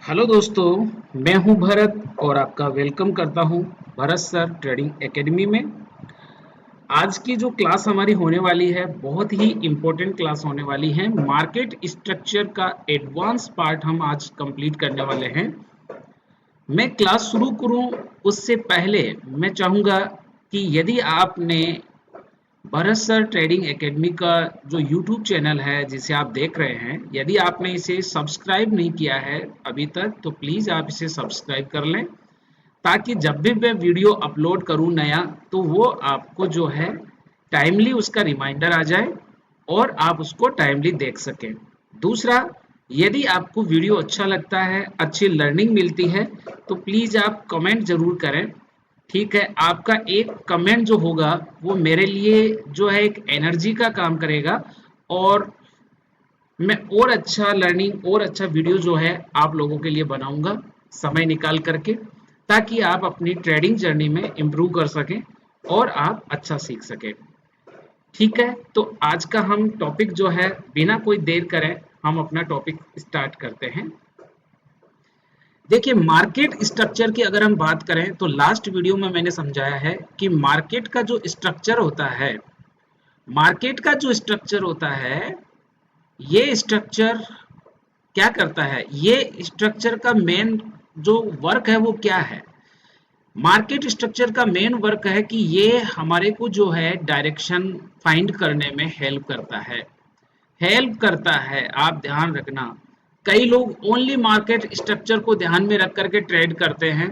Hello दोस्तों, मैं हूं भरत और आपका वेलकम करता हूं भरत सर ट्रेडिंग एकेडमी में। आज की जो क्लास हमारी होने वाली है बहुत ही इम्पोर्टेंट क्लास होने वाली है। मार्केट स्ट्रक्चर का एडवांस पार्ट हम आज कंप्लीट करने वाले हैं। मैं क्लास शुरू करूं उससे पहले मैं चाहूंगा कि यदि आपने भरत सर ट्रेडिंग एकेडमी का जो यूट्यूब चैनल है जिसे आप देख रहे हैं, यदि आपने इसे सब्सक्राइब नहीं किया है अभी तक तो प्लीज़ आप इसे सब्सक्राइब कर लें, ताकि जब भी मैं वीडियो अपलोड करूं नया तो वो आपको जो है टाइमली उसका रिमाइंडर आ जाए और आप उसको टाइमली देख सकें। दूसरा, यदि आपको वीडियो अच्छा लगता है, अच्छी लर्निंग मिलती है तो प्लीज़ आप कमेंट ज़रूर करें। ठीक है, आपका एक कमेंट जो होगा वो मेरे लिए जो है एक एनर्जी का काम करेगा और मैं और अच्छा लर्निंग और अच्छा वीडियो जो है आप लोगों के लिए बनाऊंगा समय निकाल करके, ताकि आप अपनी ट्रेडिंग जर्नी में इम्प्रूव कर सकें और आप अच्छा सीख सकें। ठीक है, तो आज का हम टॉपिक जो है बिना कोई देर करें हम अपना टॉपिक स्टार्ट करते हैं। देखिए, मार्केट स्ट्रक्चर की अगर हम बात करें तो लास्ट वीडियो में मैंने समझाया है कि मार्केट का जो स्ट्रक्चर होता है, मार्केट का जो स्ट्रक्चर होता है, ये स्ट्रक्चर क्या करता है, ये स्ट्रक्चर का मेन जो वर्क है वो क्या है। मार्केट स्ट्रक्चर का मेन वर्क है कि ये हमारे को जो है डायरेक्शन फाइंड करने में हेल्प करता है। आप ध्यान रखना, कई लोग ओनली मार्केट स्ट्रक्चर को ध्यान में रख करके ट्रेड करते हैं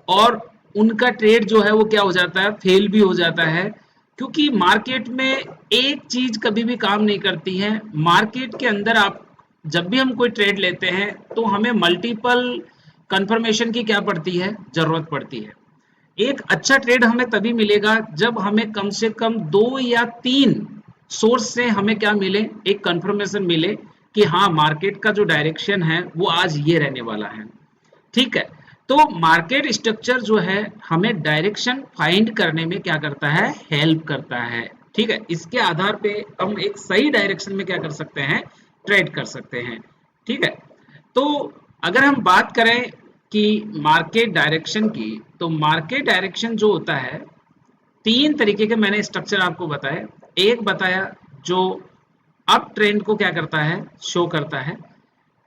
और उनका ट्रेड जो है वो क्या हो जाता है, फेल भी हो जाता है। क्योंकि मार्केट में एक चीज कभी भी काम नहीं करती है। मार्केट के अंदर आप जब भी हम कोई ट्रेड लेते हैं तो हमें मल्टीपल कंफर्मेशन की क्या पड़ती है, जरूरत पड़ती है। एक अच्छा ट्रेड हमें तभी मिलेगा जब हमें कम से कम 2 या 3 सोर्स से हमें क्या मिले, एक कंफर्मेशन मिले कि हाँ मार्केट का जो डायरेक्शन है वो आज ये रहने वाला है। ठीक है, तो मार्केट स्ट्रक्चर जो है हमें डायरेक्शन फाइंड करने में क्या करता है, हेल्प करता है। ठीक है, इसके आधार पे हम एक सही डायरेक्शन में क्या कर सकते हैं, ट्रेड कर सकते हैं। ठीक है, तो अगर हम बात करें कि मार्केट डायरेक्शन की, तो मार्केट डायरेक्शन जो होता है 3 तरीके के मैंने स्ट्रक्चर आपको बताए। एक बताया जो अप ट्रेंड को क्या करता है, शो करता है।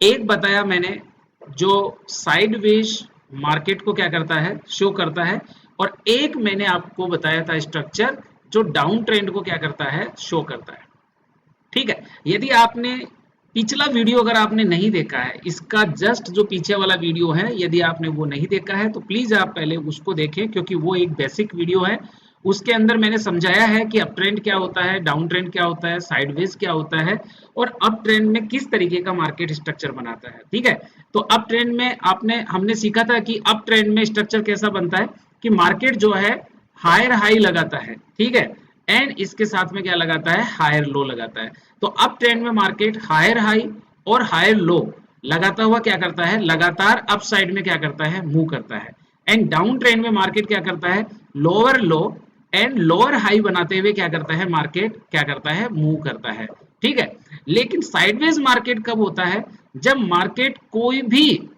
एक बताया मैंने जो साइडवेज मार्केट को क्या करता है, शो करता है। और एक मैंने आपको बताया था स्ट्रक्चर जो डाउन ट्रेंड को क्या करता है, शो करता है। ठीक है, यदि आपने पिछला वीडियो अगर आपने नहीं देखा है, इसका जस्ट जो पीछे वाला वीडियो है, यदि आपने वो नहीं देखा है तो प्लीज आप पहले उसको देखें, क्योंकि वो एक बेसिक वीडियो है। उसके अंदर मैंने समझाया है कि अप ट्रेंड क्या होता है, डाउन ट्रेंड क्या होता है, साइडवेज क्या होता है और अप ट्रेंड में किस तरीके का मार्केट स्ट्रक्चर बनाता है। ठीक है, तो अप ट्रेंड में हमने सीखा था कि अप ट्रेंड में स्ट्रक्चर कैसा बनता है कि मार्केट जो है हायर हाई लगाता है। ठीक है, एंड इसके साथ में क्या लगाता है, हायर लो लगाता है। तो अप ट्रेंड में मार्केट हायर हाई और हायर लो लगाता हुआ क्या करता है, लगातार अप साइड में क्या करता है, मूव करता है। एंड डाउन ट्रेंड में मार्केट क्या करता है, lower low and lower high बनाते हुए क्या करता है, मार्केट क्या करता है, मूव करता है। ठीक है, लेकिन साइडवेज मार्केट कब होता है, जब मार्केट कोई भी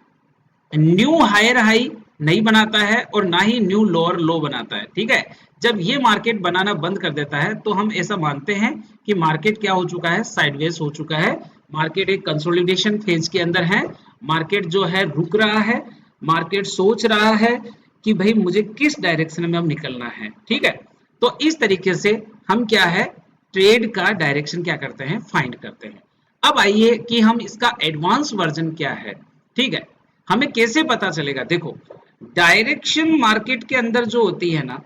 न्यू हायर हाई नहीं बनाता है और ना ही न्यू लोअर लो बनाता है। ठीक है, जब ये मार्केट बनाना बंद कर देता है तो हम ऐसा मानते हैं कि मार्केट क्या हो चुका है, साइडवेज हो चुका है। मार्केट एक कंसोलिडेशन फेज के अंदर है। मार्केट जो है रुक रहा है, मार्केट सोच रहा है कि भाई मुझे किस डायरेक्शन में अब निकलना है। ठीक है, तो इस तरीके से हम क्या है, ट्रेड का डायरेक्शन क्या करते हैं, फाइंड करते हैं। अब आइए कि हम इसका एडवांस वर्जन क्या है। ठीक है, हमें कैसे पता चलेगा, देखो डायरेक्शन मार्केट के अंदर जो होती है ना,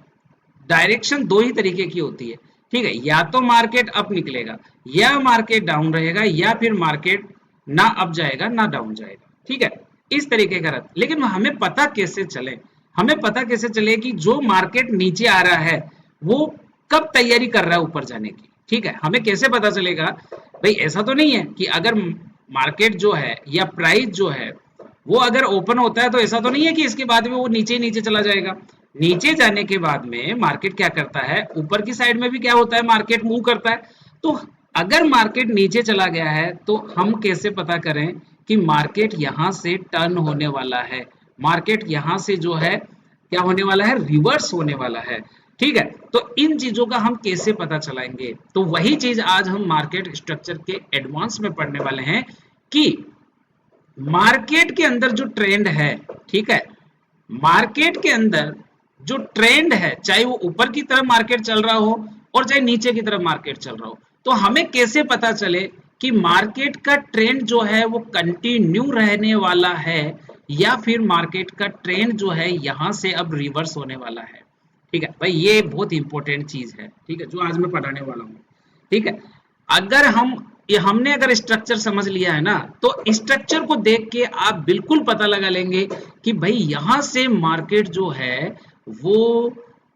डायरेक्शन 2 ही तरीके की होती है। ठीक है, या तो मार्केट अप निकलेगा या मार्केट डाउन रहेगा या फिर मार्केट ना अप जाएगा ना डाउन जाएगा। ठीक है, इस तरीके का रहता, लेकिन हमें पता कैसे चले, हमें पता कैसे चले कि जो मार्केट नीचे आ रहा है वो कब तैयारी कर रहा है ऊपर जाने की। ठीक है, हमें कैसे पता चलेगा, भाई ऐसा तो नहीं है कि अगर मार्केट जो है या प्राइस जो है वो अगर ओपन होता है तो ऐसा तो नहीं है कि इसके बाद में वो नीचे ही नीचे चला जाएगा। नीचे जाने के बाद में मार्केट क्या करता है, ऊपर की साइड में भी क्या होता है, मार्केट मूव करता है। तो अगर मार्केट नीचे चला गया है तो हम कैसे पता करें कि मार्केट यहां से टर्न होने वाला है, मार्केट यहां से जो है क्या होने वाला है, रिवर्स होने वाला है। ठीक है, तो इन चीजों का हम कैसे पता चलाएंगे, तो वही चीज आज हम मार्केट स्ट्रक्चर के एडवांस में पढ़ने वाले हैं कि मार्केट के अंदर जो ट्रेंड है, ठीक है, मार्केट के अंदर जो ट्रेंड है, चाहे वो ऊपर की तरफ मार्केट चल रहा हो और चाहे नीचे की तरफ मार्केट चल रहा हो, तो हमें कैसे पता चले कि मार्केट का ट्रेंड जो है वो कंटिन्यू रहने वाला है या फिर मार्केट का ट्रेंड जो है यहां से अब रिवर्स होने वाला है। ठीक है भाई, ये बहुत इंपॉर्टेंट चीज है, ठीक है, जो आज मैं पढ़ाने वाला हूँ। ठीक है, अगर हमने अगर स्ट्रक्चर समझ लिया है ना, तो स्ट्रक्चर को देख के आप बिल्कुल पता लगा लेंगे कि भाई यहां से मार्केट जो है वो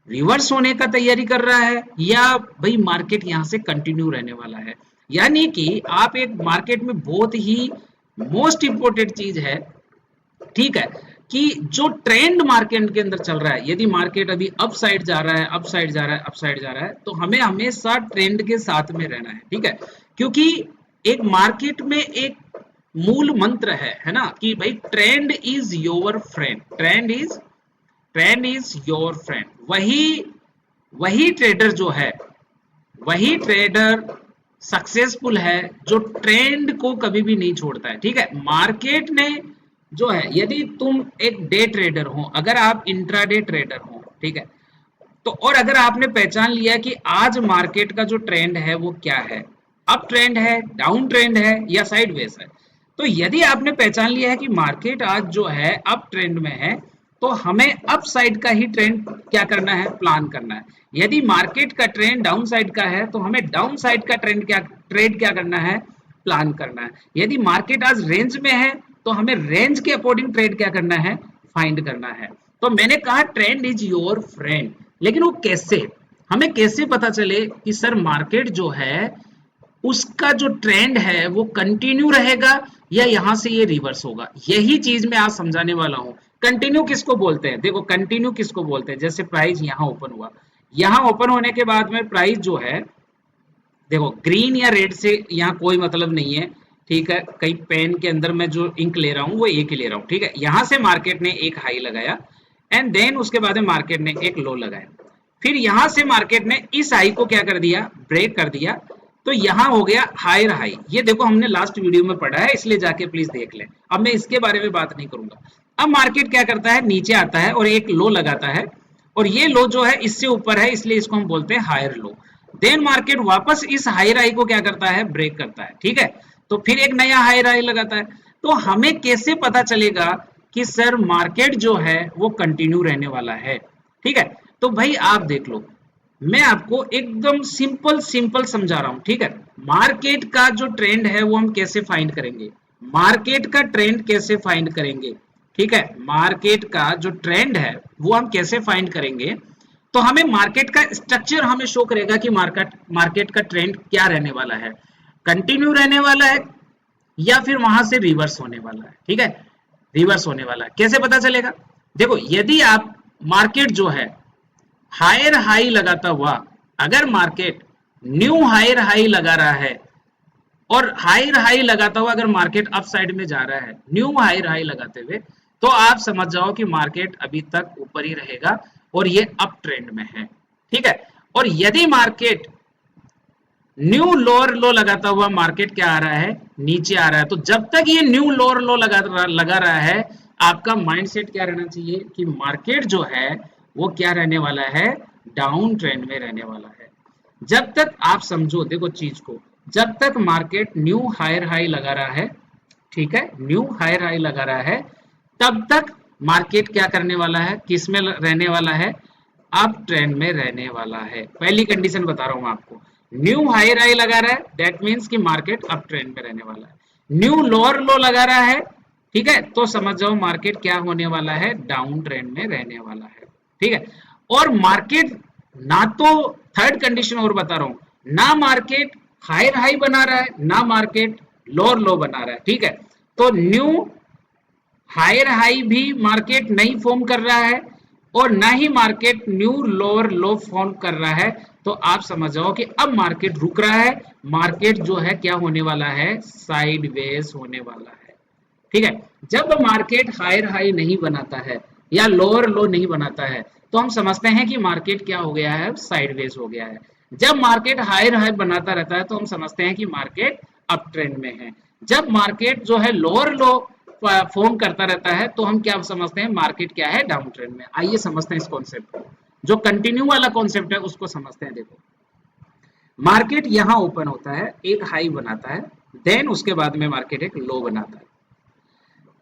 रिवर्स होने का तैयारी कर रहा है या भाई मार्केट यहां से कंटिन्यू रहने वाला है। यानी कि आप एक मार्केट में बहुत ही मोस्ट इंपोर्टेंट चीज है, ठीक है, कि जो ट्रेंड मार्केट के अंदर चल रहा है, यदि मार्केट अभी अप साइड जा रहा है, अप साइड जा रहा है, अप साइड जा रहा है, तो हमें हमेशा ट्रेंड के साथ में रहना है। ठीक है, क्योंकि एक मार्केट में एक मूल मंत्र है ना, कि भाई trend is your friend, trend is your friend. वही ट्रेडर जो है, वही ट्रेडर सक्सेसफुल है जो ट्रेंड को कभी भी नहीं छोड़ता है। ठीक है, मार्केट ने जो है, यदि तुम एक डे ट्रेडर हो, अगर आप इंट्राडे ट्रेडर हो, ठीक है, तो और अगर आपने पहचान लिया कि आज मार्केट का जो ट्रेंड है वो क्या है, अप ट्रेंड है, डाउन ट्रेंड है या साइडवेज है, तो यदि आपने पहचान लिया है कि मार्केट आज जो है अप ट्रेंड में है, तो हमें अप साइड का ही ट्रेंड क्या करना है, प्लान करना है। यदि मार्केट का ट्रेंड डाउन साइड का है, तो हमें डाउन साइड का ट्रेंड क्या करना है, प्लान करना है। यदि मार्केट आज रेंज में है, तो हमें रेंज के अकॉर्डिंग ट्रेड क्या करना है, फाइंड करना है। तो मैंने कहा ट्रेंड इज योर फ्रेंड, लेकिन वो कैसे, हमें कैसे पता चले कि सर मार्केट जो है उसका जो ट्रेंड है वो कंटिन्यू रहेगा या यहां से ये रिवर्स होगा, यही चीज मैं आज समझाने वाला हूं। कंटिन्यू किसको बोलते हैं, देखो कंटिन्यू किसको बोलते हैं, जैसे प्राइस यहां ओपन हुआ, यहां ओपन होने के बाद में प्राइस जो है, देखो ग्रीन या रेड से यहाँ कोई मतलब नहीं है, ठीक है, कई पेन के अंदर मैं जो इंक ले रहा हूँ वो एक ही ले रहा हूँ। ठीक है, यहां से मार्केट ने एक हाई लगाया एंड देन उसके बाद में मार्केट ने एक लो लगाया, फिर यहां से मार्केट ने इस हाई को क्या कर दिया, ब्रेक कर दिया, तो यहां हो गया हायर हाई। ये देखो हमने लास्ट वीडियो में पढ़ा है, इसलिए जाके प्लीज देख लें, अब मैं इसके बारे में बात नहीं करूंगा। अब मार्केट क्या करता है, नीचे आता है और एक लो लगाता है, और ये लो जो है इससे ऊपर है, इसलिए इसको हम बोलते हैं हायर लो। देन मार्केट वापस इस हायर हाई को क्या करता है, ब्रेक करता है। ठीक है, तो फिर एक नया हायर हाई लगाता है। तो हमें कैसे पता चलेगा कि सर मार्केट जो है वो कंटिन्यू रहने वाला है। ठीक है, तो भाई आप देख लो, मैं आपको एकदम सिंपल समझा रहा हूं। ठीक है, मार्केट का जो ट्रेंड है वो हम कैसे फाइंड करेंगे, मार्केट का ट्रेंड कैसे फाइंड करेंगे। ठीक है, मार्केट का जो ट्रेंड है वो हम कैसे फाइंड करेंगे, तो हमें मार्केट का स्ट्रक्चर हमें शो करेगा कि मार्केट का ट्रेंड क्या रहने वाला है, कंटिन्यू रहने वाला है या फिर वहां से रिवर्स होने वाला है। ठीक है, रिवर्स होने वाला है, कैसे पता चलेगा, देखो यदि आप मार्केट जो है हायर हाई लगाता हुआ, अगर मार्केट न्यू हायर हाई लगा रहा है और हायर हाई लगाता हुआ अगर मार्केट अप साइड में जा रहा है न्यू हायर हाई लगाते हुए, तो आप समझ जाओ कि मार्केट अभी तक ऊपर ही रहेगा और ये अप ट्रेंड में है। ठीक है, और यदि मार्केट न्यू लोअर लो लगाता हुआ मार्केट क्या आ रहा है, नीचे आ रहा है, तो जब तक ये न्यू लोअर लो लगा रहा है, आपका माइंडसेट क्या रहना चाहिए कि मार्केट जो है वो क्या रहने वाला है, डाउन ट्रेंड में रहने वाला है। जब तक आप समझो, देखो चीज को, जब तक मार्केट न्यू हायर हाई लगा रहा है, ठीक है, न्यू हायर हाई लगा रहा है, तब तक मार्केट क्या करने वाला है, किस में रहने वाला है, अप ट्रेंड में रहने वाला है। पहली कंडीशन बता रहा हूं आपको, न्यू हायर हाई लगा रहा है दैट मींस कि मार्केट अप ट्रेंड में रहने वाला है। न्यू लोअर लो लगा रहा है, ठीक है, तो समझ जाओ मार्केट क्या होने वाला है, डाउन ट्रेंड में रहने वाला है। ठीक है, और मार्केट ना, तो थर्ड कंडीशन और बता रहा हूं, ना मार्केट हायर हाई बना रहा है ना मार्केट लोअर लो बना रहा है। ठीक है, तो न्यू हायर हाई भी मार्केट नहीं फॉर्म कर रहा है और ना ही market new lower low form कर रहा है, तो आप समझ जाओ कि अब मार्केट रुक रहा है, मार्केट जो है क्या होने वाला है, साइडवेज होने वाला है। ठीक है। जब मार्केट हायर हाई नहीं बनाता है या लोअर लो नहीं बनाता है तो हम समझते हैं कि मार्केट क्या हो गया है, साइडवेज हो गया है। जब मार्केट हायर हाई बनाता रहता है तो हम समझते हैं कि मार्केट अप ट्रेंड में है। जब मार्केट जो है लोअर लो फॉर्म करता रहता है तो हम क्या समझते हैं, मार्केट क्या है, डाउन ट्रेंड में। आइए समझते हैं इस कॉन्सेप्ट को, जो कंटिन्यू वाला कॉन्सेप्ट है उसको समझते हैं। देखो, मार्केट यहां ओपन होता है, एक हाई बनाता है, देन उसके बाद में मार्केट एक लो बनाता है।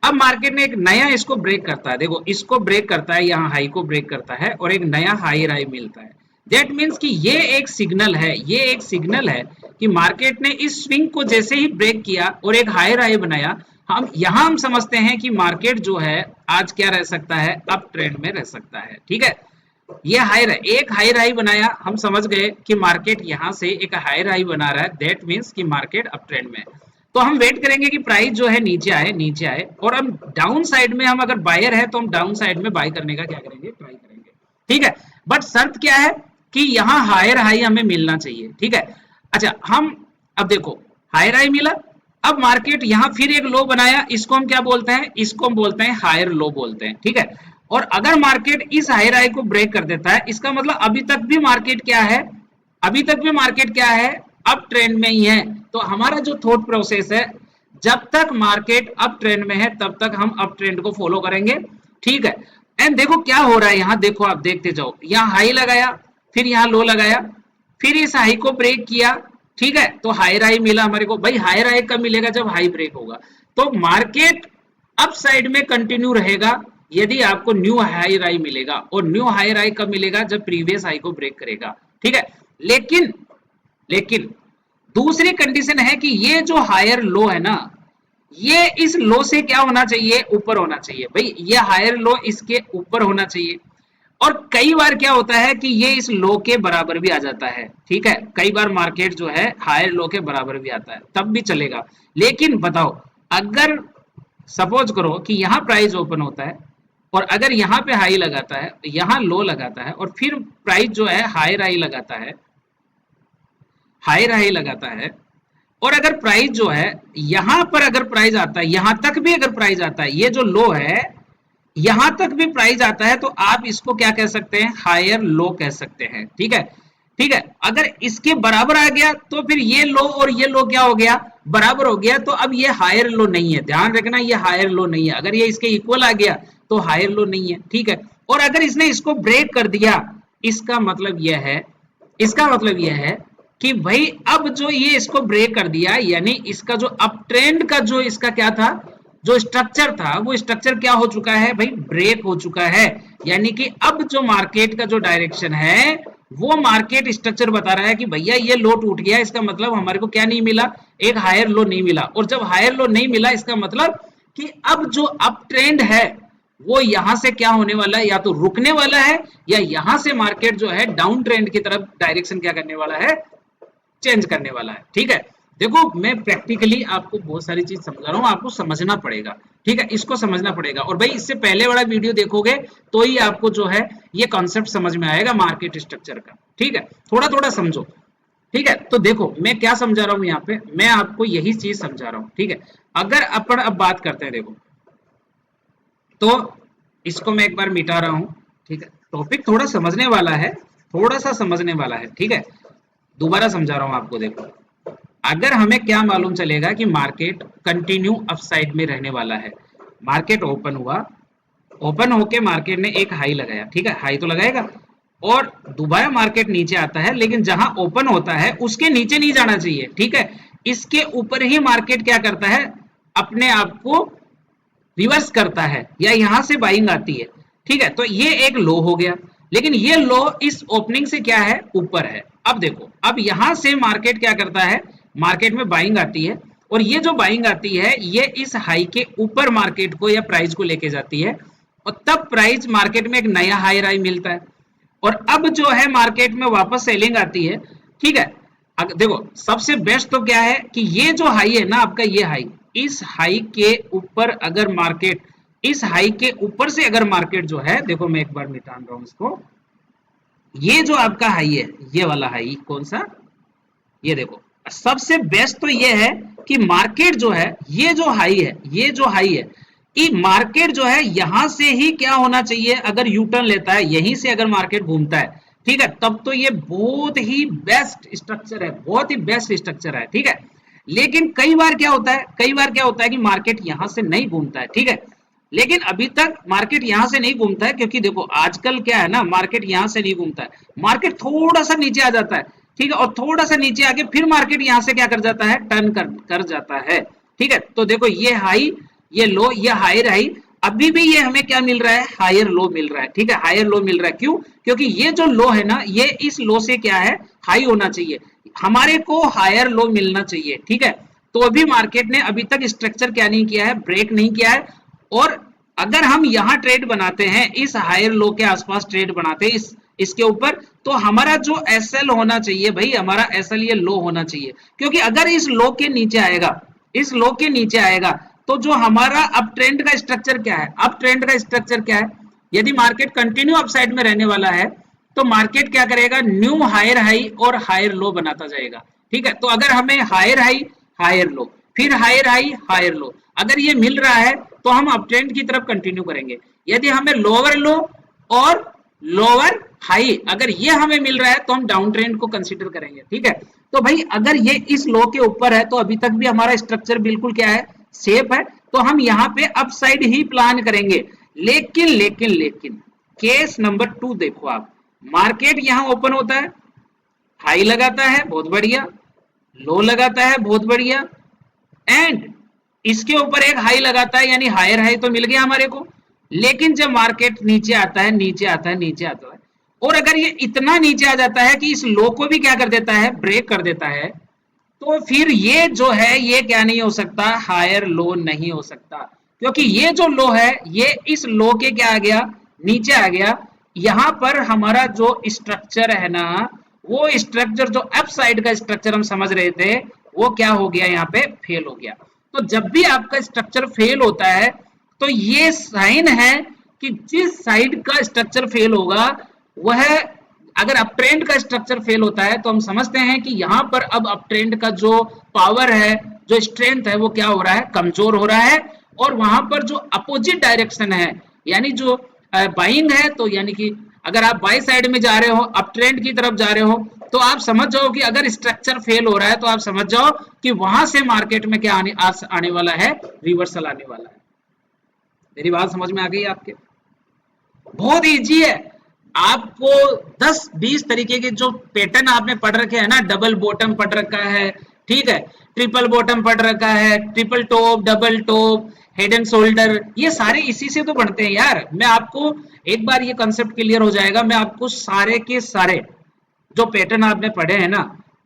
अब मार्केट ने एक नया इसको ब्रेक करता है, देखो इसको ब्रेक करता है, यहाँ हाई को ब्रेक करता है और एक नया हाई राई मिलता है। दैट मीन्स कि ये एक सिग्नल है, ये एक सिग्नल है कि मार्केट ने इस स्विंग को जैसे ही ब्रेक किया और एक हाई राई बनाया, हम समझते हैं कि मार्केट जो है आज क्या रह सकता है, अप ट्रेंड में रह सकता है। ठीक है, ये हाई राई, एक हाई राई बनाया, हम समझ गए कि मार्केट यहां से एक हाई राई बना रहा है, दैट मीन्स कि मार्केट अप ट्रेंड में। तो हम वेट करेंगे कि प्राइस जो है नीचे आए, नीचे आए, और हम डाउन साइड में, हम अगर बायर है तो हम डाउन साइड में बाय करने का क्या करेंगे, ट्राई करेंगे। ठीक है, बट शर्त क्या है कि यहाँ हायर हाई हमें मिलना चाहिए। ठीक है, अच्छा हम अब देखो हायर हाई मिला, अब मार्केट यहाँ फिर एक लो बनाया, इसको हम क्या बोलते हैं, इसको हम बोलते हैं हायर लो बोलते हैं। ठीक है, और अगर मार्केट इस हायर हाई को ब्रेक कर देता है, इसका मतलब अभी तक भी मार्केट क्या है, अभी तक भी मार्केट क्या है, अप ट्रेंड में ही है। तो हमारा जो थॉट प्रोसेस है, जब तक मार्केट अप ट्रेंड में है तब तक हम अप ट्रेंड को फॉलो करेंगे। ठीक है, एंड देखो क्या हो रहा है यहाँ, देखो आप देखते जाओ, यहाँ हाई लगाया, फिर यहाँ लो लगाया, फिर इस हाई को ब्रेक किया। ठीक है, तो हायर हाई मिला हमारे को। भाई हायर हाई कब मिलेगा, जब हाई ब्रेक होगा। तो मार्केट अप साइड में कंटिन्यू रहेगा यदि आपको न्यू हाई राई मिलेगा, और न्यू हाई राई कब मिलेगा, जब प्रीवियस हाई को ब्रेक करेगा। ठीक है, लेकिन लेकिन दूसरी कंडीशन है कि ये जो हायर लो है ना, ये इस लो से क्या होना चाहिए, ऊपर होना चाहिए। भाई ये हायर लो इसके ऊपर होना चाहिए। और कई बार क्या होता है कि ये इस लो के बराबर भी आ जाता है। ठीक है, कई बार मार्केट जो है हायर लो के बराबर भी आता है, तब भी चलेगा। लेकिन बताओ, अगर सपोज करो कि यहाँ प्राइस ओपन होता है और अगर यहाँ पे हाई लगाता है, यहाँ लो लगाता है, और फिर प्राइस जो है हायर हाई लगाता है, हायर हाई लगाता है, और अगर प्राइस जो है यहां पर अगर प्राइस आता है, यहां तक भी अगर प्राइस आता है, ये जो लो है यहां तक भी प्राइस आता है, तो आप इसको क्या कह सकते हैं, हायर लो कह सकते हैं। ठीक है, ठीक है, अगर इसके बराबर आ गया तो फिर ये लो और ये लो क्या हो गया, बराबर हो गया, तो अब ये हायर लो नहीं है। ध्यान रखना, ये हायर लो नहीं है। अगर ये इसके इक्वल आ गया तो हायर लो नहीं है। ठीक है, और अगर इसने इसको ब्रेक कर दिया, इसका मतलब यह है, इसका मतलब यह है कि भाई अब जो ये इसको ब्रेक कर दिया, यानी इसका जो अप ट्रेंड का जो इसका क्या था, जो स्ट्रक्चर था, वो स्ट्रक्चर क्या हो चुका है भाई, ब्रेक हो चुका है। यानी कि अब जो मार्केट का जो डायरेक्शन है, वो मार्केट स्ट्रक्चर बता रहा है कि भैया ये लो टूट गया, इसका मतलब हमारे को क्या नहीं मिला, एक हायर लो नहीं मिला। और जब हायर लो नहीं मिला, इसका मतलब कि अब जो अप ट्रेंड है वो यहां से क्या होने वाला है, या तो रुकने वाला है, या यहां से मार्केट जो है डाउन ट्रेंड की तरफ डायरेक्शन क्या करने वाला है, चेंज करने वाला है। ठीक है, देखो मैं प्रैक्टिकली आपको बहुत सारी चीज समझा रहा हूँ, आपको समझना पड़ेगा। ठीक है, इसको समझना पड़ेगा, और भाई इससे पहले वाला वीडियो देखोगे तो ही आपको जो है ये कॉन्सेप्ट समझ में आएगा मार्केट स्ट्रक्चर का। ठीक है, थोड़ा थोड़ा समझो। ठीक है, तो देखो मैं क्या समझा रहा हूँ यहाँ पे, मैं आपको यही चीज समझा रहा हूँ। ठीक है, अगर अपन अब बात करते हैं, देखो तो इसको मैं एक बार मिटा रहा हूँ। ठीक है, टॉपिक थोड़ा समझने वाला है, थोड़ा सा समझने वाला है। ठीक है, दोबारा समझा रहा हूं आपको। देखो, अगर हमें क्या मालूम चलेगा कि मार्केट कंटिन्यू अपसाइड में रहने वाला है, मार्केट ओपन हुआ, ओपन होके मार्केट ने एक हाई लगाया। ठीक है, हाई तो लगाएगा, और दोबारा मार्केट नीचे आता है, लेकिन जहां ओपन होता है उसके नीचे नहीं जाना चाहिए। ठीक है, इसके ऊपर ही मार्केट क्या करता है, अपने आप को रिवर्स करता है, या यहां से बाइंग आती है। ठीक है, तो ये एक लो हो गया, लेकिन ये लो इस ओपनिंग से क्या है, ऊपर है। अब देखो, अब यहां से मार्केट क्या करता है, मार्केट में बाइंग आती है, और ये जो बाइंग आती है ये इस हाई के ऊपर मार्केट को या प्राइस को लेके जाती है, और तब प्राइस मार्केट में एक नया हाई राई मिलता है, और अब जो है मार्केट में वापस सेलिंग आती है। ठीक है, देखो सबसे बेस्ट तो क्या है कि ये जो हाई है ना आपका, ये हाई, इस हाई के ऊपर अगर मार्केट, इस हाई के ऊपर से अगर मार्केट जो है, देखो मैं एक बार मिटा रहा हूं इसको, ये जो आपका हाई है, ये वाला हाई कौन सा, ये देखो, सबसे बेस्ट तो ये है कि मार्केट जो है, ये जो हाई है, ये जो हाई है, कि मार्केट जो है यहां से ही क्या होना चाहिए, अगर यू टर्न लेता है, यहीं से अगर मार्केट घूमता है, ठीक है, तब तो ये बहुत ही बेस्ट स्ट्रक्चर है, बहुत ही बेस्ट स्ट्रक्चर है, ठीक है। लेकिन कई बार क्या होता है, कई बार क्या होता है कि मार्केट यहां से नहीं घूमता है, ठीक है। लेकिन अभी तक मार्केट यहां से नहीं घूमता है, क्योंकि देखो आजकल क्या है ना, मार्केट यहां से नहीं घूमता है, मार्केट थोड़ा सा नीचे आ जाता है, ठीक है, और थोड़ा सा नीचे आके फिर मार्केट यहां से क्या कर जाता है, टर्न कर जाता है, ठीक है। तो देखो ये हाई, ये लो, ये हायर हाई, अभी भी ये हमें क्या मिल रहा है, हायर लो मिल रहा है, ठीक है, हायर लो मिल रहा है। क्यों? क्योंकि ये जो लो है ना, ये इस लो से क्या है, हाई होना चाहिए, हमारे को हायर लो मिलना चाहिए, ठीक है। तो अभी मार्केट ने अभी तक स्ट्रक्चर क्या नहीं किया है, ब्रेक नहीं किया है। और अगर हम यहाँ ट्रेड बनाते हैं, इस हायर लो के आसपास ट्रेड बनाते हैं, इसके ऊपर, तो हमारा जो एसएल होना चाहिए भाई, हमारा एसएल ये लो होना चाहिए, क्योंकि अगर इस लो के नीचे आएगा, इस लो के नीचे आएगा, तो जो हमारा अप ट्रेंड का स्ट्रक्चर क्या है, अप ट्रेंड का स्ट्रक्चर क्या है, यदि मार्केट कंटिन्यू अपसाइड में रहने वाला है, तो मार्केट क्या करेगा, न्यू हायर हाई और हायर लो बनाता जाएगा, ठीक है। तो अगर हमें हायर हाई, हायर लो, फिर हायर हाई, हायर लो, अगर ये मिल रहा है, तो हम अप ट्रेंड की तरफ कंटिन्यू करेंगे। यदि हमें लोअर लो और लोअर हाई अगर ये हमें मिल रहा है, तो हम डाउन ट्रेंड को कंसीडर करेंगे, ठीक है। तो भाई अगर ये इस लो के ऊपर है, तो अभी तक भी हमारा स्ट्रक्चर बिल्कुल क्या है, सेफ है, तो हम यहाँ पे अपसाइड ही प्लान करेंगे। लेकिन लेकिन लेकिन केस नंबर 2 देखो आप, मार्केट यहाँ ओपन होता है, हाई लगाता है, बहुत बढ़िया, लो लगाता है, बहुत बढ़िया, एंड इसके ऊपर एक हाई लगाता है, यानी हायर हाई तो मिल गया हमारे को। लेकिन जब मार्केट नीचे आता है, नीचे आता है, नीचे आता है, और अगर ये इतना नीचे आ जाता है कि इस लो को भी क्या कर देता है, ब्रेक कर देता है, तो फिर ये जो है, ये क्या नहीं हो सकता, हायर लो नहीं हो सकता, क्योंकि ये जो लो है, ये इस लो के क्या आ गया, नीचे आ गया। यहां पर हमारा जो स्ट्रक्चर है ना, वो स्ट्रक्चर जो अप साइड का स्ट्रक्चर हम समझ रहे थे, वो क्या हो गया, यहाँ पे फेल हो गया। तो जब भी आपका स्ट्रक्चर फेल होता है, तो ये साइन है कि जिस साइड का स्ट्रक्चर फेल होगा, वह, अगर अप ट्रेंड का स्ट्रक्चर फेल होता है, तो हम समझते हैं कि यहां पर अब अप ट्रेंड का जो पावर है, जो स्ट्रेंथ है, वो क्या हो रहा है, कमजोर हो रहा है। और वहां पर जो अपोजिट डायरेक्शन है, यानी जो बाइंग है, तो यानी कि अगर आप बाई साइड में जा रहे हो, अप ट्रेंड की तरफ जा रहे हो, तो आप समझ जाओ कि अगर स्ट्रक्चर फेल हो रहा है, तो आप समझ जाओ कि वहां से मार्केट में क्या आने वाला है, रिवर्सल आने वाला है। मेरी बात समझ में आ गई आपके? बहुत इजी है। आपको 10-20 तरीके के जो पैटर्न आपने पढ़ रखे हैं ना, डबल बॉटम पढ़ रखा है, ठीक है, ट्रिपल बॉटम पढ़ रखा है, triple top, double top, head and shoulder, ये सारे इसी से तो बनते हैं यार। मैं आपको एक बार ये कंसेप्ट क्लियर हो जाएगा, मैं आपको सारे के सारे जो पैटर्न आपने पढ़े हैं ना,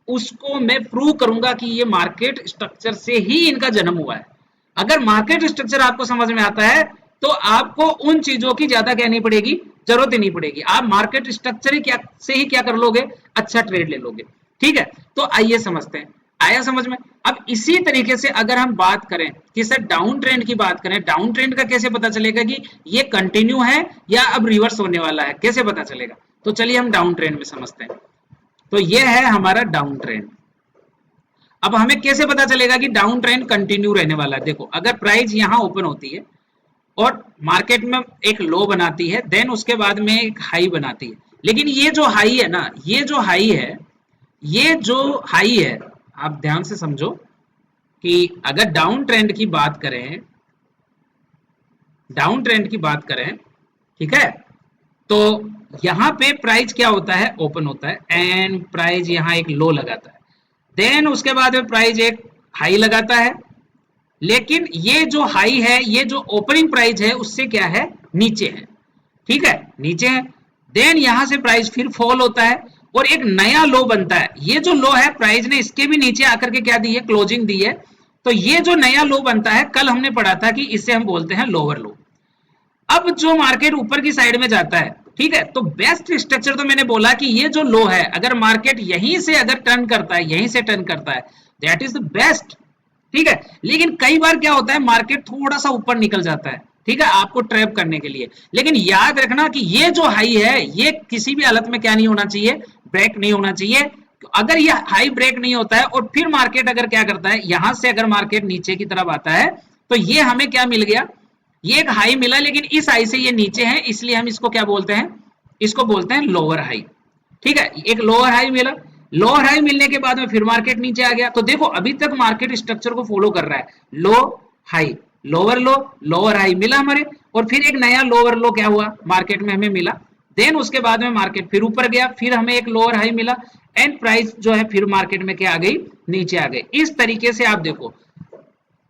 उसको मैं प्रूव करूंगा कि ये मार्केट स्ट्रक्चर से ही इनका जन्म हुआ है। अगर मार्केट स्ट्रक्चर आपको समझ में आता है, तो आपको उन चीजों की ज्यादा क्या नहीं पड़ेगी, जरूरत ही नहीं पड़ेगी। आप मार्केट स्ट्रक्चर ही क्या से ही क्या कर लोगे, अच्छा ट्रेड ले लोगे, ठीक है। तो आइए समझते हैं, आया समझ में? अब इसी तरीके से अगर हम बात करें कि सर डाउन ट्रेंड की बात करें, डाउन ट्रेंड का कैसे पता चलेगा कि ये कंटिन्यू है या अब रिवर्स होने वाला है, कैसे पता चलेगा? तो चलिए हम डाउन ट्रेंड में समझते हैं। तो ये है हमारा डाउन ट्रेंड। अब हमें कैसे पता चलेगा कि डाउन ट्रेंड कंटिन्यू रहने वाला है? देखो, अगर प्राइस यहां ओपन होती है और मार्केट में एक लो बनाती है, देन उसके बाद में एक हाई बनाती है, लेकिन ये जो हाई है ना, ये जो हाई है, ये जो हाई है, आप ध्यान से समझो कि अगर डाउन ट्रेंड की बात करें, डाउन ट्रेंड की बात करें, ठीक है, तो यहां पे प्राइस क्या होता है, ओपन होता है, एंड प्राइस यहां एक लो लगाता है, देन उसके बाद में प्राइस एक हाई लगाता है, लेकिन ये जो हाई है, ये जो ओपनिंग प्राइस है, उससे क्या है, नीचे है, ठीक है, नीचे है। देन यहां से प्राइस फिर फॉल होता है और एक नया लो बनता है। ये जो लो है, प्राइस ने इसके भी नीचे आकर के क्या दी है, क्लोजिंग दी है। तो ये जो नया लो बनता है, कल हमने पढ़ा था कि इसे हम बोलते हैं लोअर लो। अब जो मार्केट ऊपर की साइड में जाता है, ठीक है, तो बेस्ट स्ट्रक्चर तो मैंने बोला कि ये जो लो है, अगर मार्केट यहीं से अगर टर्न करता है, यहीं से टर्न करता है, दैट इज द बेस्ट, ठीक है। लेकिन कई बार क्या होता है, मार्केट थोड़ा सा ऊपर निकल जाता है, ठीक है, आपको ट्रैप करने के लिए। लेकिन याद रखना कि ये जो हाई है, ये किसी भी हालत में क्या नहीं होना चाहिए, ब्रेक नहीं होना चाहिए। अगर ये हाई ब्रेक नहीं होता है और फिर मार्केट अगर क्या करता है, यहां से अगर मार्केट नीचे की तरफ आता है तो ये हमें क्या मिल गया, ये एक हाई मिला, लेकिन इस हाई से ये नीचे है, इसलिए हम इसको क्या बोलते हैं, इसको बोलते हैं लोअर हाई। ठीक है, एक लोअर हाई मिला, लोअर हाई मिलने के बाद में फिर मार्केट नीचे आ गया। तो देखो अभी तक मार्केट स्ट्रक्चर को फॉलो कर रहा है, low high lower low, lower high मिला हमारे, और फिर एक नया लोअर लो क्या हुआ मार्केट में हमें मिला, देन उसके बाद में मार्केट फिर ऊपर गया, फिर हमें एक लोअर हाई मिला, एंड प्राइस जो है फिर मार्केट में क्या आ गई, नीचे आ गई। इस तरीके से आप देखो,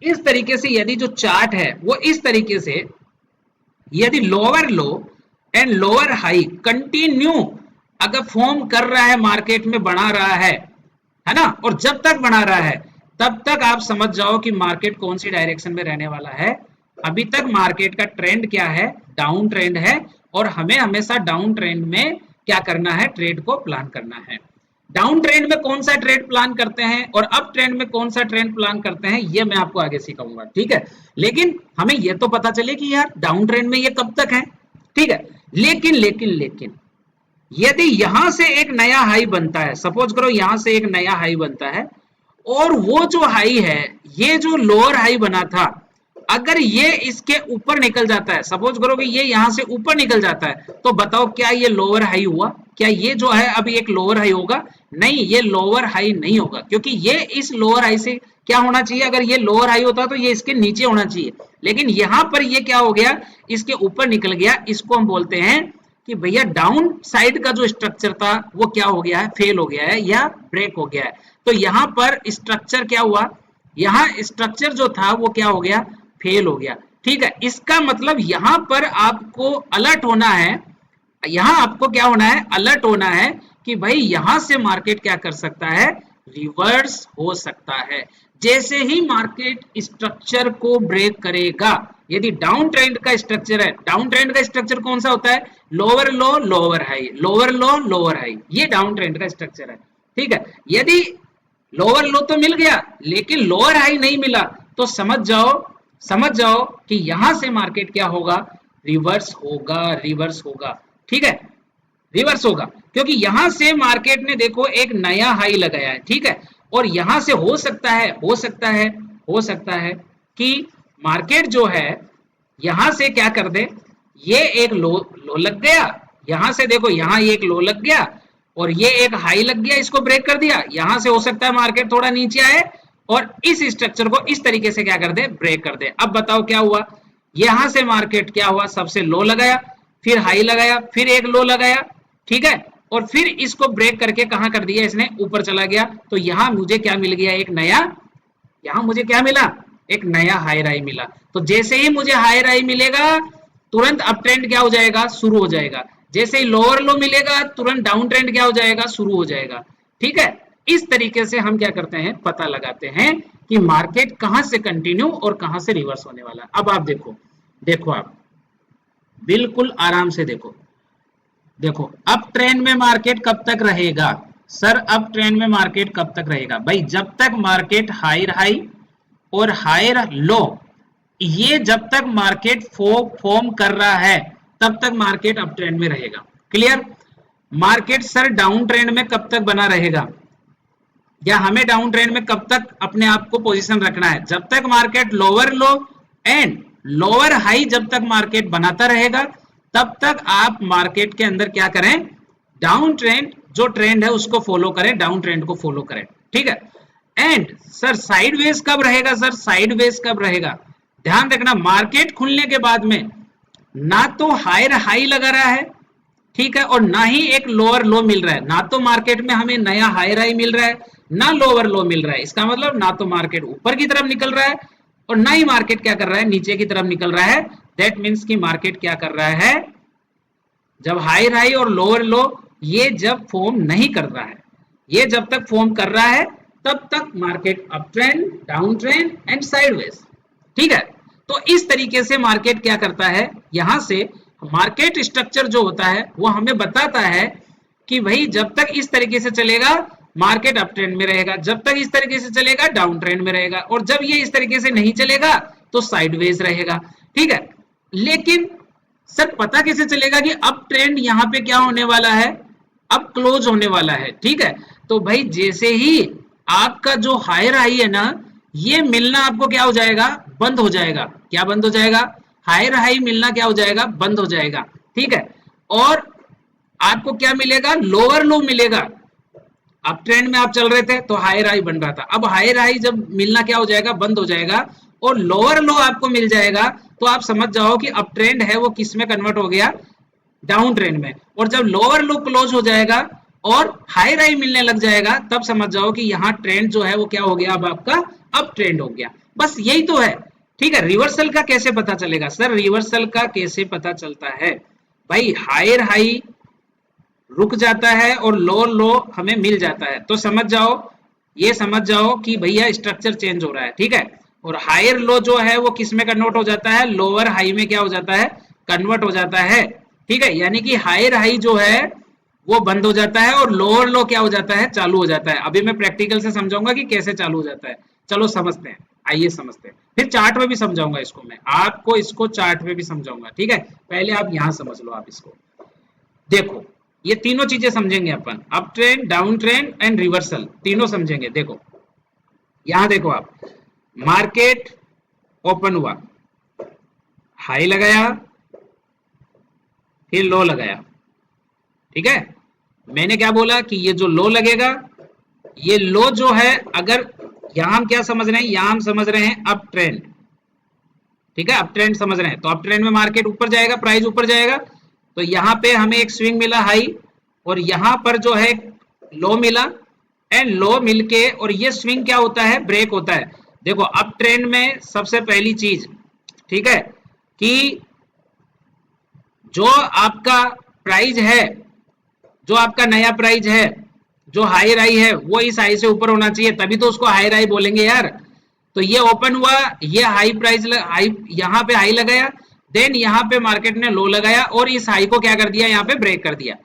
इस तरीके से यदि जो चार्ट है वो इस तरीके से, यदि lower low and lower high continue अगर फॉर्म कर रहा है, मार्केट में बढ़ा रहा है ना, और जब तक बढ़ा रहा है तब तक आप समझ जाओ कि मार्केट कौन सी डायरेक्शन में रहने वाला है। अभी तक मार्केट का ट्रेंड क्या है, डाउन ट्रेंड है, और हमें हमेशा डाउन ट्रेंड में क्या करना है, ट्रेड को प्लान करना है। डाउन ट्रेंड में कौन सा ट्रेड प्लान करते हैं और अप ट्रेंड में कौन सा ट्रेंड प्लान करते हैं, ये मैं आपको आगे सिखाऊंगा। ठीक है, लेकिन हमें ये तो पता चले कि यार डाउन ट्रेंड में ये कब तक है। ठीक है, लेकिन लेकिन लेकिन यदि यहां से एक नया हाई बनता है, सपोज करो यहां से एक नया हाई बनता है, और वो जो हाई है, ये जो लोअर हाई बना था, अगर ये इसके ऊपर निकल जाता है, सपोज करो कि ये यहां से ऊपर निकल जाता है, तो बताओ क्या ये लोअर हाई हुआ, क्या ये जो है अभी एक लोअर हाई होगा? नहीं, ये लोअर हाई नहीं होगा, क्योंकि ये इस लोअर हाई से क्या होना चाहिए, अगर ये लोअर हाई होता तो ये इसके नीचे होना चाहिए, लेकिन यहां पर ये क्या हो गया, इसके ऊपर निकल गया। इसको हम बोलते हैं कि भैया डाउन साइड का जो स्ट्रक्चर था वो क्या हो गया है, फेल हो गया है या ब्रेक हो गया है। तो यहां पर स्ट्रक्चर क्या हुआ, यहां स्ट्रक्चर जो था वो क्या हो गया, फेल हो गया। ठीक है, इसका मतलब यहां पर आपको अलर्ट होना है, यहां आपको क्या होना है, अलर्ट होना है कि भाई यहां से मार्केट क्या कर सकता है, रिवर्स हो सकता है। जैसे ही मार्केट स्ट्रक्चर को ब्रेक करेगा, यदि डाउन ट्रेंड का स्ट्रक्चर है, डाउन ट्रेंड का स्ट्रक्चर कौन सा होता है, lower low lower high, lower low lower high, ये डाउन ट्रेंड का स्ट्रक्चर है। ठीक है, यदि लोअर लो तो मिल गया लेकिन लोअर हाई नहीं मिला, तो समझ जाओ कि यहां से मार्केट क्या होगा, रिवर्स होगा, रिवर्स होगा। ठीक है, रिवर्स होगा, क्योंकि यहां से मार्केट ने देखो एक नया हाई लगाया है। ठीक है, और यहां से हो सकता है कि मार्केट जो है यहां से क्या कर दे, ये एक लो लग गया, यहां से देखो यहां ये एक लो लग गया और ये एक हाई लग गया, इसको ब्रेक कर दिया। यहां से हो सकता है मार्केट थोड़ा नीचे आए और इस स्ट्रक्चर को इस तरीके से क्या कर दे, ब्रेक कर दे। अब बताओ क्या हुआ, यहां से मार्केट क्या हुआ, सबसे लो लगाया, फिर हाई लगाया, फिर एक लो लगाया। ठीक है, और फिर इसको ब्रेक करके कहां कर दिया, इसने ऊपर चला गया। तो यहां मुझे क्या मिल गया, एक नया, यहां मुझे क्या मिला, एक नया हाई राई मिला। तो जैसे ही मुझे हाई राई मिलेगा तुरंत अप ट्रेंड क्या हो जाएगा, शुरू हो जाएगा। जैसे ही लोअर लो मिलेगा तुरंत डाउन ट्रेंड क्या हो जाएगा, शुरू हो जाएगा। ठीक है, इस तरीके से हम क्या करते हैं, पता लगाते हैं कि मार्केट कहां से कंटिन्यू और कहां से रिवर्स होने वाला है। अब आप देखो आप बिल्कुल आराम से देखो अप ट्रेंड में मार्केट कब तक रहेगा सर, अप ट्रेंड में मार्केट कब तक रहेगा भाई, जब तक मार्केट हायर हाई और हायर लो, ये जब तक मार्केट फॉर्म कर रहा है तब तक मार्केट अप ट्रेंड में रहेगा। Clear, market sir down trend में कब तक बना रहेगा, या हमें डाउन ट्रेंड में कब तक अपने आप को पोजीशन रखना है, जब तक market lower low and lower high जब तक मार्केट बनाता रहेगा तब तक आप मार्केट के अंदर क्या करें, डाउन ट्रेंड जो ट्रेंड है उसको फॉलो करें, डाउन ट्रेंड को फॉलो करें। ठीक है, एंड सर साइडवेज कब रहेगा, सर साइडवेज कब रहेगा, ध्यान रखना मार्केट खुलने के बाद में ना तो हायर हाई लगा रहा है, ठीक है, और ना ही एक लोअर लो मिल रहा है, ना तो मार्केट में हमें नया हायर हाई मिल रहा है ना लोअर लो मिल रहा है। इसका मतलब ना तो मार्केट ऊपर की तरफ निकल रहा है और ना ही मार्केट क्या कर रहा है, नीचे की तरफ निकल रहा है। दैट मीन्स कि मार्केट क्या कर रहा है, जब हायर हाई और लोअर लो ये जब फॉर्म नहीं कर रहा है, ये जब तक फॉर्म कर रहा है तब तक market up trend, down trend and sideways. ठीक है, तो इस तरीके से मार्केट क्या करता है, यहां से मार्केट स्ट्रक्चर जो होता है वो हमें बताता है कि भाई जब तक इस तरीके से चलेगा मार्केट अप ट्रेंड में रहेगा, जब तक इस तरीके से चलेगा डाउन ट्रेंड में रहेगा, और जब ये इस तरीके से नहीं चलेगा तो साइडवेज रहेगा। ठीक है, लेकिन सर पता कैसे चलेगा कि अप ट्रेंड यहाँ पे क्या होने वाला है, अब क्लोज होने वाला है। ठीक है, तो भाई जैसे ही आपका जो हायर हाई है ना, ये मिलना आपको क्या हो जाएगा, बंद हो जाएगा। क्या बंद हो जाएगा, हायर हाई मिलना क्या हो जाएगा, बंद हो जाएगा। ठीक है, और आपको क्या मिलेगा, लोअर लो मिलेगा। अप ट्रेंड में आप चल रहे थे तो हायर हाई बन रहा था, अब हायर हाई जब मिलना क्या हो जाएगा, बंद हो जाएगा, और लोअर लो आपको मिल जाएगा। तो आप समझ जाओ कि अप ट्रेंड है वो किस में कन्वर्ट हो गया, डाउन ट्रेंड में। और जब लोअर लो क्लोज हो जाएगा और हायर हाई मिलने लग जाएगा, तब समझ जाओ कि यहाँ ट्रेंड जो है वो क्या हो गया, अब आपका अप ट्रेंड हो गया। बस यही तो है। ठीक है, रिवर्सल का कैसे पता चलेगा सर, रिवर्सल का कैसे पता चलता है भाई, हायर हाई रुक जाता है और लोअर लो हमें मिल जाता है, तो समझ जाओ, ये समझ जाओ कि भैया स्ट्रक्चर चेंज हो रहा है। ठीक है, और हायर लो जो है वो किस में कन्वर्ट हो जाता है, लोअर हाई में क्या हो जाता है, कन्वर्ट हो जाता है। ठीक है, यानी कि हायर हाई जो है वो बंद हो जाता है और लोअर लो क्या हो जाता है, चालू हो जाता है। अभी मैं प्रैक्टिकल से समझाऊंगा कि कैसे चालू हो जाता है। चलो समझते हैं, आइए समझते हैं, फिर चार्ट में भी समझाऊंगा इसको, मैं आपको इसको चार्ट में भी समझाऊंगा। ठीक है, पहले आप यहां समझ लो, आप इसको देखो, ये तीनों चीजें समझेंगे अपन, up trend, down trend and reversal, तीनों समझेंगे। देखो यहां देखो आप, मार्केट ओपन हुआ, हाई लगाया, फिर लो लगाया। ठीक है, मैंने क्या बोला कि ये जो लो लगेगा, ये लो जो है, अगर यहां हम क्या समझ रहे हैं, यहां हम समझ रहे हैं अप ट्रेंड। ठीक है, अप ट्रेंड समझ रहे हैं, तो अप ट्रेंड में मार्केट ऊपर जाएगा, प्राइस ऊपर जाएगा, तो यहां पे हमें एक स्विंग मिला हाई, और यहां पर जो है लो मिला, एंड लो मिलके, और ये स्विंग क्या होता है, ब्रेक होता है। देखो अप ट्रेंड में सबसे पहली चीज, ठीक है, कि जो आपका प्राइस है, जो आपका नया प्राइस है, जो हाई राई है, वो इस हाई से ऊपर होना चाहिए, तभी तो उसको हाई राई बोलेंगे यार। तो ये ओपन हुआ, ये हाई प्राइस हाई, यहाँ पे हाई लगाया, देन यहाँ पे मार्केट ने लो लगाया, और इस हाई को क्या कर दिया, यहाँ पे ब्रेक कर दिया,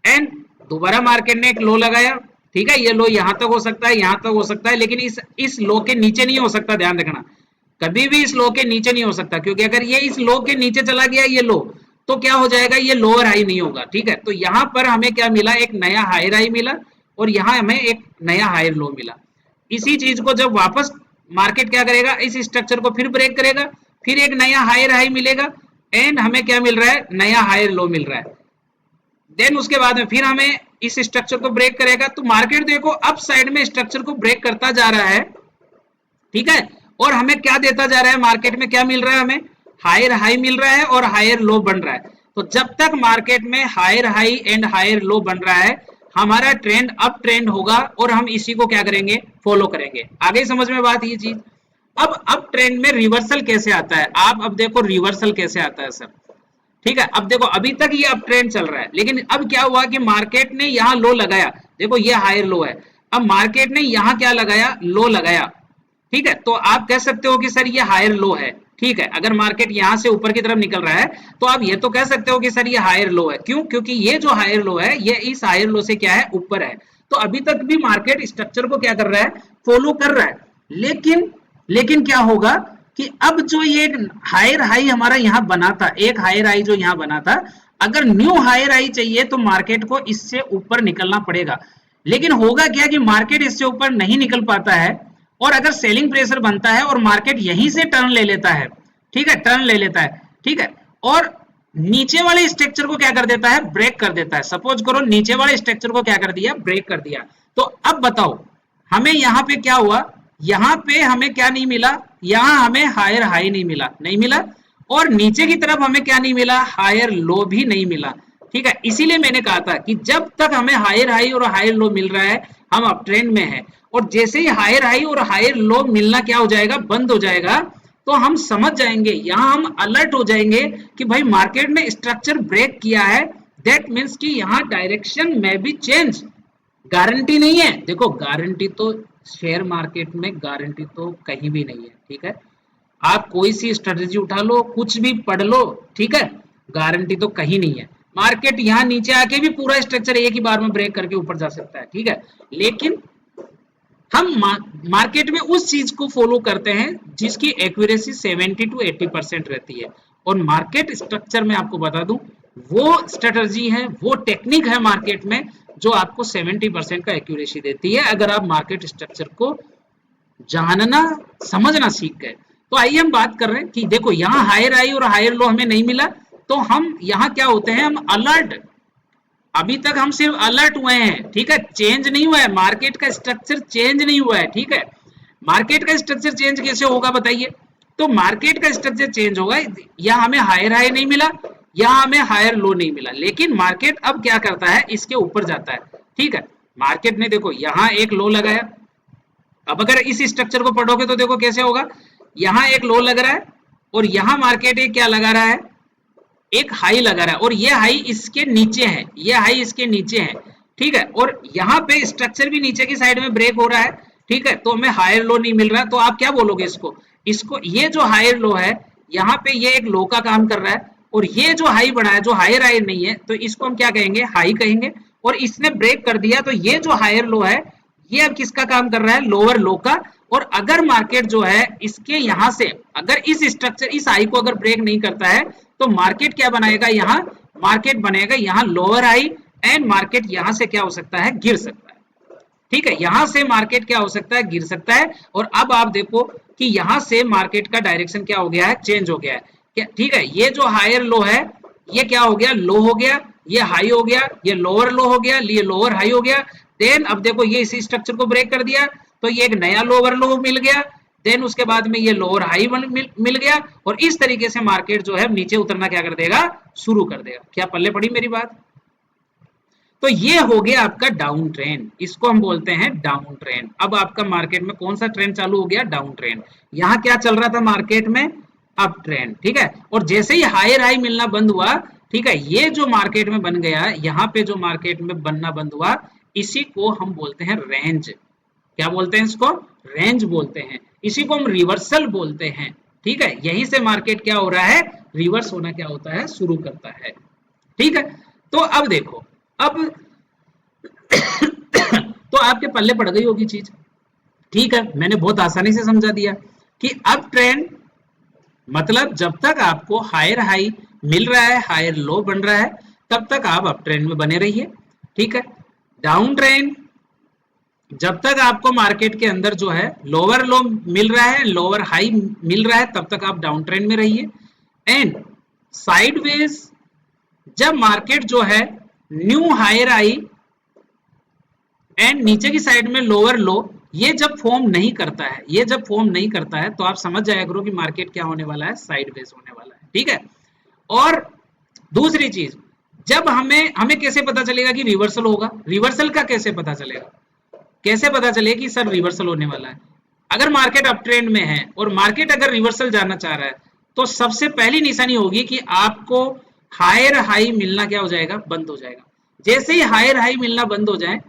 एंड दोबारा मार्केट ने एक लो लगाया। ठीक है, ये लो यहाँ तक हो सकता है, यहाँ तक हो सकता है, लेकिन इस लो के नीचे नहीं हो सकता, ध्यान रखना, कभी भी इस लो के नीचे नहीं हो सकता, क्योंकि अगर ये इस लो के नीचे चला गया ये लो, तो क्या हो जाएगा, ये लोअर हाई नहीं होगा। ठीक है, तो यहां पर हमें क्या मिला, एक नया हायर हाई मिला, और यहां हमें एक नया हायर लो मिला। इसी चीज को जब वापस मार्केट क्या करेगा, इस स्ट्रक्चर को फिर ब्रेक करेगा, फिर एक नया हायर हाई मिलेगा, एंड हमें क्या मिल रहा है, नया हायर लो मिल रहा है। देन उसके बाद में फिर हमें इस स्ट्रक्चर को ब्रेक करेगा, तो मार्केट देखो अप साइड में स्ट्रक्चर को ब्रेक करता जा रहा है। ठीक है, और हमें क्या देता जा रहा है, मार्केट में क्या मिल रहा है, हमें हायर हाई मिल रहा है और हायर लो बन रहा है। तो जब तक मार्केट में higher high and higher low बन रहा है, हमारा ट्रेंड अप ट्रेंड होगा, और हम इसी को क्या करेंगे, फॉलो करेंगे। आगे समझ में बात ये चीज। अब अप ट्रेंड में रिवर्सल कैसे आता है, आप अब देखो रिवर्सल कैसे आता है सर। ठीक है, अब देखो अभी तक ये अप ट्रेंड चल रहा है, लेकिन अब क्या हुआ कि मार्केट ने यहाँ लो लगाया, देखो ये हायर लो है, अब मार्केट ने यहाँ क्या लगाया, लो लगाया। ठीक है, तो आप कह सकते हो कि सर ये हायर लो है। ठीक है, अगर मार्केट यहां से ऊपर की तरफ निकल रहा है, तो आप ये तो कह सकते हो कि सर ये हायर लो है। क्यों, क्योंकि ये जो हायर लो है, ये इस हायर लो से क्या है, ऊपर है। तो अभी तक भी मार्केट स्ट्रक्चर को क्या कर रहा है, फॉलो कर रहा है। लेकिन क्या होगा कि अब जो ये हायर हाई हमारा यहाँ बना था, एक हायर हाई जो यहाँ बना था, अगर न्यू हायर हाई चाहिए तो मार्केट को इससे ऊपर निकलना पड़ेगा। लेकिन होगा क्या कि मार्केट इससे ऊपर नहीं निकल पाता है, और अगर सेलिंग प्रेशर बनता है और मार्केट यहीं से टर्न ले लेता है, ठीक है, टर्न ले लेता है, ठीक है, और नीचे वाले स्ट्रक्चर को क्या कर देता है, ब्रेक कर देता है। सपोज करो नीचे वाले स्ट्रक्चर को क्या कर दिया, ब्रेक कर दिया, तो अब बताओ हमें यहाँ पे क्या हुआ, यहाँ पे हमें क्या नहीं मिला, यहाँ हमें हायर हाई नहीं मिला, नहीं मिला, और नीचे की तरफ हमें क्या नहीं मिला, हायर लो भी नहीं मिला। ठीक है, इसीलिए मैंने कहा था कि जब तक हमें हायर हाई और हायर लो मिल रहा है, हम अप ट्रेंड में है, और जैसे ही हायर हाई और हायर लो मिलना क्या हो जाएगा, बंद हो जाएगा, तो हम समझ जाएंगे, यहां हम अलर्ट हो जाएंगे कि भाई मार्केट ने स्ट्रक्चर ब्रेक किया है, दैट मीन्स कि यहां डायरेक्शन में भी चेंज। गारंटी नहीं है, देखो गारंटी तो शेयर मार्केट में गारंटी तो कहीं भी नहीं है। ठीक है, आप कोई सी स्ट्रेटेजी उठा लो, कुछ भी पढ़ लो, ठीक है, गारंटी तो कहीं नहीं है। मार्केट यहाँ नीचे आके भी पूरा स्ट्रक्चर एक ही बार में ब्रेक करके ऊपर जा सकता है। ठीक है, लेकिन हम मार्केट में उस चीज को फॉलो करते हैं जिसकी एक्यूरेसी 70 to 80% रहती है, और मार्केट स्ट्रक्चर में आपको बता दूं, वो स्ट्रेटजी है, वो टेक्निक है मार्केट में, जो आपको 70% का एक्यूरेसी देती है अगर आप मार्केट स्ट्रक्चर को जानना समझना सीख गए। तो आइए हम बात कर रहे हैं कि देखो यहाँ हायर हाई और हायर लो हमें नहीं मिला, तो हम यहाँ क्या होते हैं, हम अलर्ट, अभी तक हम सिर्फ अलर्ट हुए हैं, ठीक है, चेंज नहीं हुआ है, मार्केट का स्ट्रक्चर चेंज नहीं हुआ है, ठीक है। मार्केट का स्ट्रक्चर चेंज कैसे होगा बताइए, तो मार्केट का स्ट्रक्चर चेंज होगा, यहाँ हमें हायर हाई नहीं मिला, यहाँ हमें हायर लो नहीं मिला, लेकिन मार्केट अब क्या करता है, इसके ऊपर जाता है, ठीक है। मार्केट ने देखो यहाँ एक लो लगाया, अब अगर इस स्ट्रक्चर को पढ़ोगे तो देखो कैसे होगा, यहाँ एक लो लग रहा है और यहाँ मार्केट एक क्या लगा रहा है, एक हाई लगा रहा है, और ये हाई इसके नीचे है, ये हाई इसके नीचे है, ठीक है, और यहाँ पे स्ट्रक्चर भी नीचे की साइड में ब्रेक हो रहा है, ठीक है, तो हमें हायर लो नहीं मिल रहा, तो आप क्या बोलोगे इसको, इसको ये जो हायर लो है यहाँ पे ये एक लो का काम कर रहा है, और ये जो हाई बना है, जो हायर हाई नहीं है, तो इसको हम क्या कहेंगे, हाई कहेंगे, और इसने ब्रेक कर दिया, तो ये जो हायर लो है ये अब किसका काम कर रहा है, लोअर लो का। और अगर मार्केट जो है इसके यहां से अगर इस स्ट्रक्चर इस हाई को अगर ब्रेक नहीं करता है तो मार्केट क्या बनाएगा, यहाँ मार्केट बनेगा यहाँ लोअर हाई, एंड मार्केट यहां से क्या हो सकता है, गिर सकता है, ठीक है, यहां से मार्केट क्या हो सकता है, गिर सकता है। और अब आप देखो कि यहां से मार्केट का डायरेक्शन क्या हो गया है, चेंज हो गया है क्या, ठीक है, ये जो हायर लो है ये क्या हो गया, लो हो गया, ये हाई हो गया, ये लोअर लो हो गया, ये लोअर हाई हो गया, देन अब देखो ये इसी स्ट्रक्चर को ब्रेक कर दिया तो ये एक नया लोअर लो मिल गया, देन उसके बाद में ये लोअर हाई मिल गया, और इस तरीके से मार्केट जो है नीचे उतरना क्या कर देगा, शुरू कर देगा। क्या पल्ले पड़ी मेरी बात, तो ये हो गया आपका डाउन ट्रेंड, इसको हम बोलते हैं डाउन ट्रेंड। अब आपका मार्केट में कौन सा ट्रेंड चालू हो गया, डाउन ट्रेंड। यहाँ क्या चल रहा था मार्केट में, अप ट्रेंड, ठीक है, और जैसे ही हायर हाई मिलना बंद हुआ, ठीक है, ये जो मार्केट में बन गया, यहाँ पे जो मार्केट में बनना बंद हुआ, इसी को हम बोलते हैं रेंज। क्या बोलते हैं इसको, रेंज बोलते हैं, इसी को हम रिवर्सल बोलते हैं, ठीक है। यहीं से मार्केट क्या हो रहा है, रिवर्स होना क्या होता है, शुरू करता है, ठीक है। तो अब देखो, अब तो आपके पल्ले पड़ गई होगी चीज, ठीक है, मैंने बहुत आसानी से समझा दिया कि अप ट्रेंड मतलब जब तक आपको हायर हाई मिल रहा है, हायर लो बन रहा है, तब तक आप अप ट्रेंड में बने रहिए, ठीक है। डाउन ट्रेंड जब तक आपको मार्केट के अंदर जो है लोअर लो मिल रहा है, लोअर हाई मिल रहा है, तब तक आप डाउन ट्रेंड में रहिए। एंड साइडवेज जब मार्केट जो है न्यू हायर हाई एंड नीचे की साइड में लोअर लो, ये जब फॉर्म नहीं करता है, ये जब फॉर्म नहीं करता है, तो आप समझ जाया करो कि मार्केट क्या होने वाला है, साइडवेज होने वाला है, ठीक है। और दूसरी चीज, जब हमें कैसे पता चलेगा कि रिवर्सल होगा, रिवर्सल का कैसे पता चलेगा, कैसे पता चले कि सर रिवर्सल होने वाला है। अगर मार्केट अप ट्रेंड में है और मार्केट अगर रिवर्सल जाना चाह रहा है, तो सबसे पहली निशानी होगी कि आपको हायर हाई मिलना क्या हो जाएगा, बंद हो जाएगा। जैसे ही हायर हाई मिलना बंद हो जाए,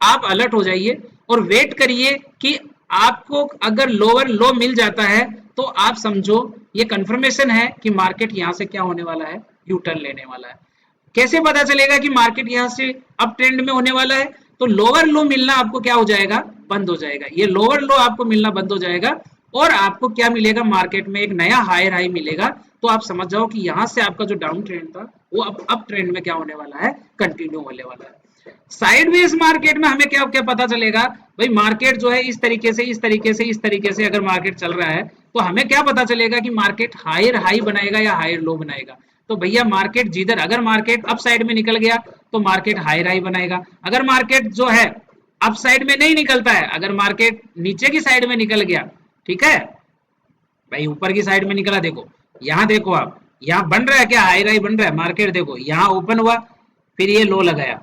आप अलर्ट हो जाइए और वेट करिए कि आपको अगर लोअर लो मिल जाता है तो आप समझो ये कंफर्मेशन है कि मार्केट यहां से क्या होने वाला है, यू टर्न लेने वाला है। कैसे पता चलेगा कि मार्केट यहां से अप ट्रेंड में होने वाला है, तो लोअर लो मिलना आपको क्या हो जाएगा, बंद हो जाएगा, ये लोअर लो आपको मिलना बंद हो जाएगा, और आपको क्या मिलेगा, मार्केट में एक नया हायर हाई मिलेगा। तो आप समझ जाओ कि यहां से आपका जो डाउन ट्रेंड था वो अप ट्रेंड में क्या होने वाला है, कंटिन्यू होने वाला है। साइडवेज मार्केट में हमें क्या क्या पता चलेगा, भाई मार्केट जो है इस तरीके से इस तरीके से इस तरीके से अगर मार्केट चल रहा है, तो हमें क्या पता चलेगा कि मार्केट हायर हाई बनाएगा या हायर लो बनाएगा। तो भैया मार्केट जिधर, अगर मार्केट अप साइड में निकल गया तो मार्केट हायर हाई बनाएगा, अगर मार्केट जो है अप साइड में नहीं निकलता है, अगर मार्केट नीचे की साइड में निकल गया, ठीक है भाई, ऊपर की साइड में निकला, देखो यहाँ देखो आप, यहाँ बन रहा है क्या, हायर हाई बन रहा है, मार्केट देखो यहाँ ओपन हुआ, फिर ये लो लगाया,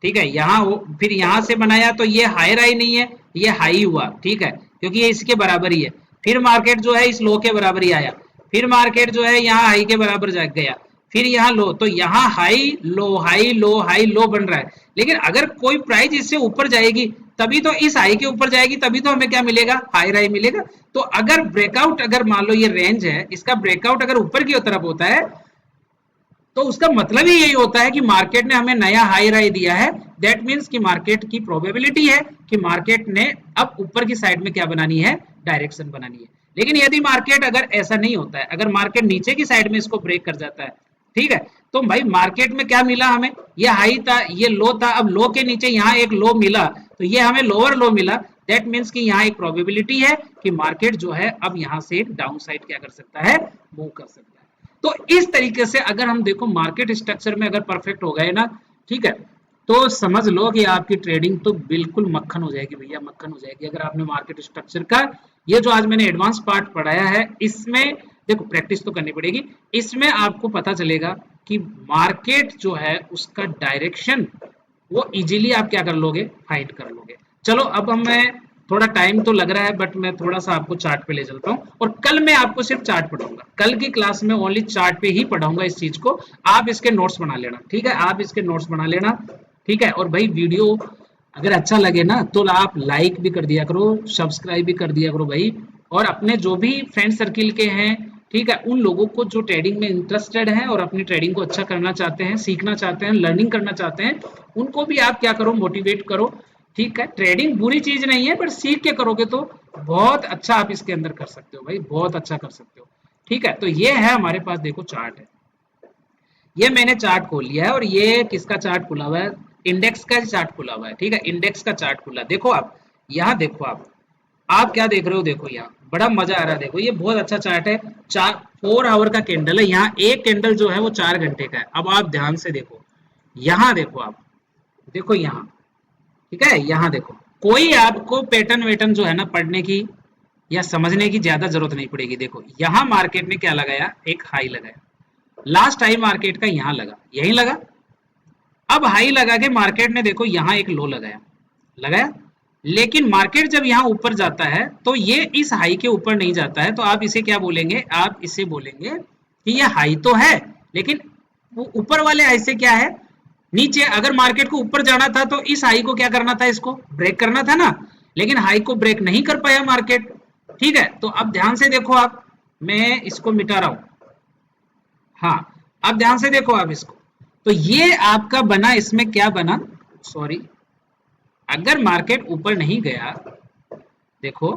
ठीक है, यहाँ फिर यहाँ से बनाया तो ये हायर हाई नहीं है, ये हाई हुआ, ठीक है, क्योंकि ये इसके बराबर ही है। फिर मार्केट जो है इस लो के बराबर ही आया, फिर मार्केट जो है यहाँ हाई के बराबर जा गया, फिर यहाँ लो, तो यहाँ high low high low high low बन रहा है। लेकिन अगर कोई प्राइस इससे ऊपर जाएगी तभी तो, इस हाई के ऊपर जाएगी तभी तो हमें क्या मिलेगा, हायर हाई मिलेगा। तो अगर ब्रेकआउट, अगर मान लो ये रेंज है, इसका ब्रेकआउट अगर ऊपर की तरफ होता है तो उसका मतलब ही यही होता है कि मार्केट ने हमें नया हाई हाई दिया है। दैट मींस कि मार्केट की प्रोबेबिलिटी है कि मार्केट ने अब ऊपर की साइड में क्या बनानी है, डायरेक्शन बनानी है। लेकिन यदि मार्केट अगर ऐसा नहीं होता है, अगर मार्केट नीचे की साइड में इसको ब्रेक कर जाता है, ठीक है। तो भाई मार्केट में क्या मिला हमें, ये हाई था, ये लो था, अब लो के नीचे यहाँ एक लो मिला, तो ये हमें लोअर लो मिला। दैट मीन्स कि यहाँ एक प्रोबेबिलिटी है कि मार्केट जो है अब यहाँ से डाउन साइड क्या कर सकता है, मूव कर सकता है। तो इस तरीके से अगर हम देखो मार्केट स्ट्रक्चर में अगर परफेक्ट हो गए ना, ठीक है, तो समझ लो कि आपकी ट्रेडिंग तो बिल्कुल मक्खन हो जाएगी भैया, मक्खन हो जाएगी। अगर आपने मार्केट स्ट्रक्चर का ये जो आज मैंने एडवांस पार्ट पढ़ाया है, इसमें देखो प्रैक्टिस तो करनी पड़ेगी, इसमें आपको पता चलेगा कि मार्केट जो है उसका डायरेक्शन वो इजीली आप क्या कर लोगे, फाइंड कर लोगे। चलो अब मैं थोड़ा टाइम तो लग रहा है बट मैं थोड़ा सा आपको चार्ट पे ले चलता हूँ, और कल मैं आपको सिर्फ चार्ट पढ़ाऊंगा, कल की क्लास में ओनली चार्ट पे ही पढ़ाऊंगा इस चीज को। आप इसके नोट्स बना लेना, ठीक है, आप इसके नोट्स बना लेना, ठीक है। और भाई वीडियो अगर अच्छा लगे ना तो आप लाइक भी कर दिया करो, सब्सक्राइब भी कर दिया करो भाई, और अपने जो भी फ्रेंड सर्किल के हैं, ठीक है, उन लोगों को जो ट्रेडिंग में इंटरेस्टेड हैं और अपनी ट्रेडिंग को अच्छा करना चाहते हैं, सीखना चाहते हैं, लर्निंग करना चाहते हैं, उनको भी आप क्या करो, मोटिवेट करो, ठीक है। ट्रेडिंग बुरी चीज नहीं है, पर सीख के करोगे तो बहुत अच्छा आप इसके अंदर कर सकते हो भाई, बहुत अच्छा कर सकते हो, ठीक है। तो ये है हमारे पास, देखो चार्ट है, ये मैंने चार्ट खोल लिया है, और ये किसका चार्ट खुला हुआ है, इंडेक्स का चार्ट खुला हुआ है, ठीक है, इंडेक्स का चार्ट खुला। देखो आप यहाँ देखो, आप क्या देख रहे हो, देखो यहाँ बड़ा मजा आ रहा है, देखो ये बहुत अच्छा चार्ट है, 4 आवर का कैंडल है, यहाँ एक कैंडल जो है वो 4 घंटे का है। अब आप ध्यान से देखो, यहाँ देखो आप, देखो यहाँ, ठीक है, यहाँ देखो, कोई आपको पैटर्न वेटर्न जो है ना पढ़ने की या समझने की ज्यादा जरूरत नहीं पड़ेगी। देखो यहाँ मार्केट ने क्या लगाया, एक हाई लगाया, लास्ट हाई मार्केट का यहाँ लगा, यही लगा, अब हाई लगा के मार्केट ने देखो यहाँ एक लो लगाया, लगाया, लेकिन मार्केट जब यहाँ ऊपर जाता है तो ये इस हाई के ऊपर नहीं जाता है, तो आप इसे क्या बोलेंगे, आप इसे बोलेंगे कि ये हाई तो है, लेकिन वो ऊपर वाले हाई से क्या है, नीचे। अगर मार्केट को ऊपर जाना था तो इस हाई को क्या करना था, इसको ब्रेक करना था ना, लेकिन हाई को ब्रेक नहीं कर पाया मार्केट, ठीक है। तो अब ध्यान से देखो आप, मैं इसको मिटा रहा हूं, हाँ, अब ध्यान से देखो आप इसको, तो ये आपका बना, इसमें क्या बना, सॉरी, अगर मार्केट ऊपर नहीं गया, देखो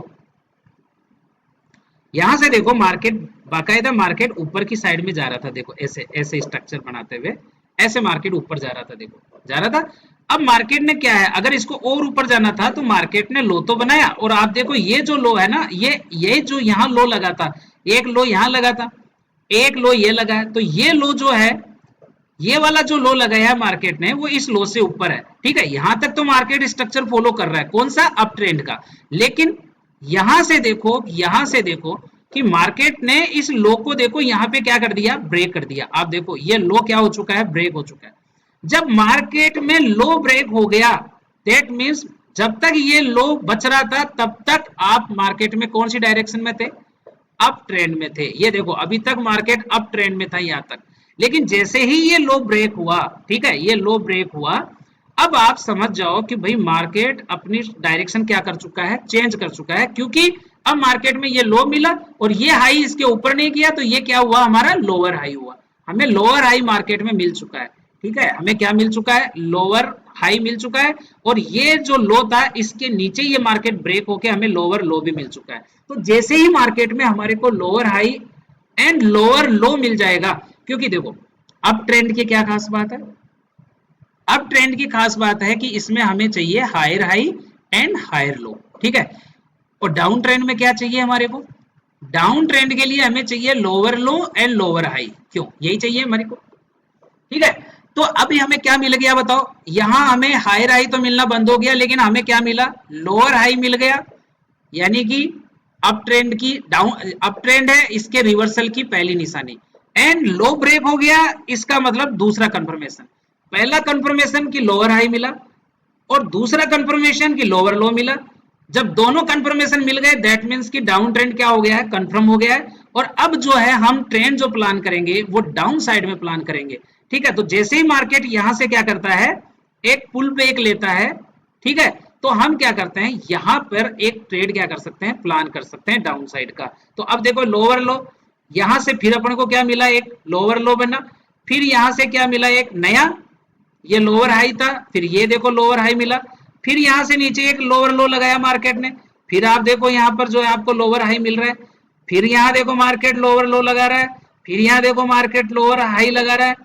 यहां से देखो मार्केट, बाकायदा मार्केट ऊपर की साइड में जा रहा था, देखो ऐसे ऐसे स्ट्रक्चर बनाते हुए ऐसे मार्केट ऊपर जा रहा था, देखो जा रहा था। अब मार्केट ने क्या है, अगर इसको और ऊपर जाना था तो मार्केट ने लो तो बनाया, और आप देखो ये जो लो है ना, ये जो यहाँ लो लगा था, एक लो यहाँ लगा था, एक लो ये लगा है, तो ये लो जो है, ये वाला जो लो लगाया है मार्केट ने वो इस लो से ऊपर है, ठीक है। यहां तक तो मार्केट स्ट्रक्चर फॉलो कर रहा है, कौन सा, अप ट्रेंड का, लेकिन यहां से देखो, यहां से देखो कि मार्केट ने इस लो को देखो यहाँ पे क्या कर दिया, ब्रेक कर दिया। आप देखो ये लो क्या हो चुका है, ब्रेक हो चुका है। जब मार्केट में लो ब्रेक हो गया, दैट मीन्स जब तक ये लो बच रहा था तब तक आप मार्केट में कौन सी डायरेक्शन में थे, अप ट्रेंड में थे। ये देखो अभी तक मार्केट अप ट्रेंड में था यहां तक, लेकिन जैसे ही ये लो ब्रेक हुआ, ठीक है, ये लो ब्रेक हुआ, अब आप समझ जाओ कि भाई मार्केट अपनी डायरेक्शन क्या कर चुका है, चेंज कर चुका है, क्योंकि अब मार्केट में ये लो मिला और ये हाई इसके ऊपर नहीं किया, तो ये क्या हुआ, हमारा लोअर हाई हुआ, हमें लोअर हाई मार्केट में मिल चुका है, ठीक है, हमें क्या मिल चुका है, लोअर हाई मिल चुका है, और ये जो लो था इसके नीचे ये मार्केट ब्रेक होके हमें लोअर लो भी मिल चुका है। तो जैसे ही मार्केट में हमारे को lower high and lower low मिल जाएगा, क्योंकि देखो अप ट्रेंड की क्या खास बात है, अप ट्रेंड की खास बात है कि इसमें हमें चाहिए higher high and higher low, ठीक है। और डाउन ट्रेंड में क्या चाहिए हमारे को, डाउन ट्रेंड के लिए हमें चाहिए lower low and lower high, क्यों, यही चाहिए हमारे को, ठीक है। तो अभी हमें क्या मिल गया बताओ, यहां हमें हायर हाई तो मिलना बंद हो गया, लेकिन हमें क्या मिला, लोअर हाई मिल गया, यानी कि अप ट्रेंड की, डाउन अप ट्रेंड है इसके रिवर्सल की पहली निशानी, एंड लो ब्रेक हो गया, इसका मतलब दूसरा कंफर्मेशन, पहला कंफर्मेशन की लोअर हाई मिला और दूसरा कंफर्मेशन की लोअर लो मिला। जब दोनों कंफर्मेशन मिल गए दैट मींस कि डाउन ट्रेंड क्या हो गया है, कंफर्म हो गया है, और अब जो है हम ट्रेंड जो प्लान करेंगे वो डाउन साइड में प्लान करेंगे, ठीक है। तो जैसे ही मार्केट यहां से क्या करता है, एक पुल ब्रेक लेता है, ठीक है, तो हम क्या करते हैं, यहां पर एक ट्रेड क्या कर सकते हैं, प्लान कर सकते हैं डाउन साइड का। तो अब देखो लोअर लो, यहां से फिर अपन को क्या मिला, एक लोअर लो बना, फिर यहां से क्या मिला, एक नया, ये लोअर हाई था, फिर ये देखो लोअर हाई मिला, फिर यहां से नीचे एक लोअर लो लगाया मार्केट ने, फिर आप देखो यहां पर जो है आपको लोअर हाई मिल रहा है, फिर यहां देखो मार्केट लोअर लो लगा रहा है, फिर यहाँ देखो मार्केट लोअर हाई लगा रहा है,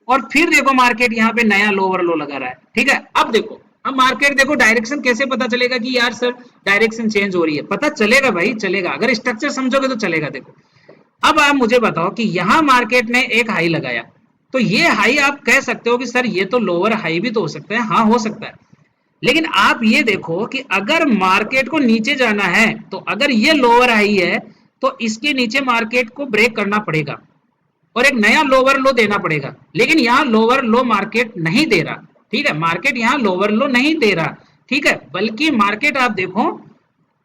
और फिर देखो मार्केट यहाँ पे नया लोअर लो लगा रहा है। ठीक है, अब देखो, अब मार्केट देखो डायरेक्शन कैसे पता चलेगा कि यार सर डायरेक्शन चेंज हो रही है, पता चलेगा भाई, चलेगा, अगर स्ट्रक्चर समझोगे तो चलेगा। देखो अब आप मुझे बताओ कि यहाँ मार्केट ने एक हाई लगाया, तो ये हाई आप कह सकते हो कि सर ये तो लोअर हाई भी तो हो सकता है, हाँ हो सकता है, लेकिन आप ये देखो कि अगर मार्केट को नीचे जाना है तो अगर ये लोअर हाई है तो इसके नीचे मार्केट को ब्रेक करना पड़ेगा और एक नया लोअर लो देना पड़ेगा, लेकिन यहाँ लोअर लो मार्केट नहीं दे रहा। ठीक है, मार्केट यहाँ लोअर लो नहीं दे रहा। ठीक है, बल्कि मार्केट आप देखो,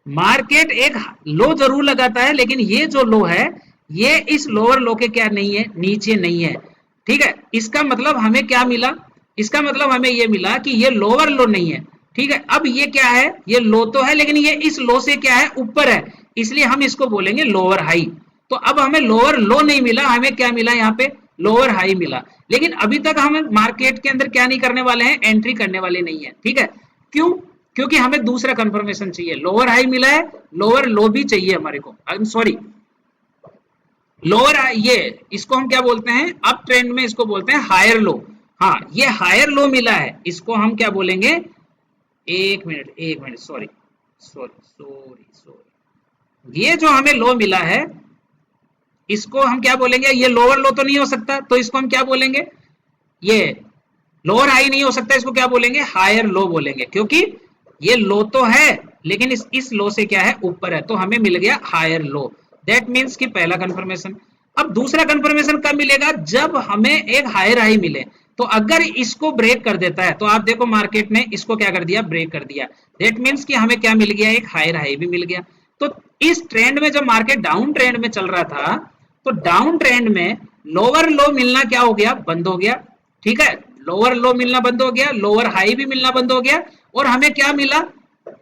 मार्केट एक लो जरूर लगाता है, लेकिन ये जो लो है ये इस लोअर लो के क्या नहीं है, नीचे नहीं है। ठीक है, इसका मतलब हमें क्या मिला, इसका मतलब हमें ये मिला कि ये लोअर लो नहीं है। ठीक है, अब ये क्या है, ये लो तो है लेकिन ये इस लो से क्या है, ऊपर है, इसलिए हम इसको बोलेंगे लोअर हाई। तो अब हमें लोअर लो नहीं मिला, हमें क्या मिला यहाँ पे, लोअर हाई मिला। लेकिन अभी तक हम मार्केट के अंदर क्या नहीं करने वाले हैं, एंट्री करने वाले नहीं है। ठीक है, क्यों, क्योंकि हमें दूसरा कंफर्मेशन चाहिए, लोअर हाई मिला है, लोअर लो भी चाहिए हमारे को, सॉरी लोअर, ये इसको हम क्या बोलते हैं, अप ट्रेंड में इसको बोलते हैं हायर लो। हाँ, ये हायर लो मिला है, इसको हम क्या बोलेंगे, एक minute, sorry sorry sorry sorry, ये जो हमें लो मिला है इसको हम क्या बोलेंगे, ये लोअर लो तो नहीं हो सकता, तो इसको हम क्या बोलेंगे, ये लोअर हाई नहीं हो सकता, इसको क्या बोलेंगे, हायर लो बोलेंगे, क्योंकि ये लो तो है लेकिन इस लो से क्या है, ऊपर है, तो हमें मिल गया हायर लो। दैट मीन्स कि पहला कंफर्मेशन। अब दूसरा कंफर्मेशन कब मिलेगा, जब हमें एक हायर हाई मिले, तो अगर इसको ब्रेक कर देता है, तो आप देखो मार्केट ने इसको क्या कर दिया, ब्रेक कर दिया, दैट मीन्स कि हमें क्या मिल गया, एक हायर हाई भी मिल गया। तो इस ट्रेंड में जब मार्केट डाउन ट्रेंड में चल रहा था, तो डाउन ट्रेंड में लोअर लो मिलना क्या हो गया, बंद हो गया। ठीक है, लोअर लो मिलना बंद हो गया, लोअर हाई भी मिलना बंद हो गया, और हमें क्या मिला,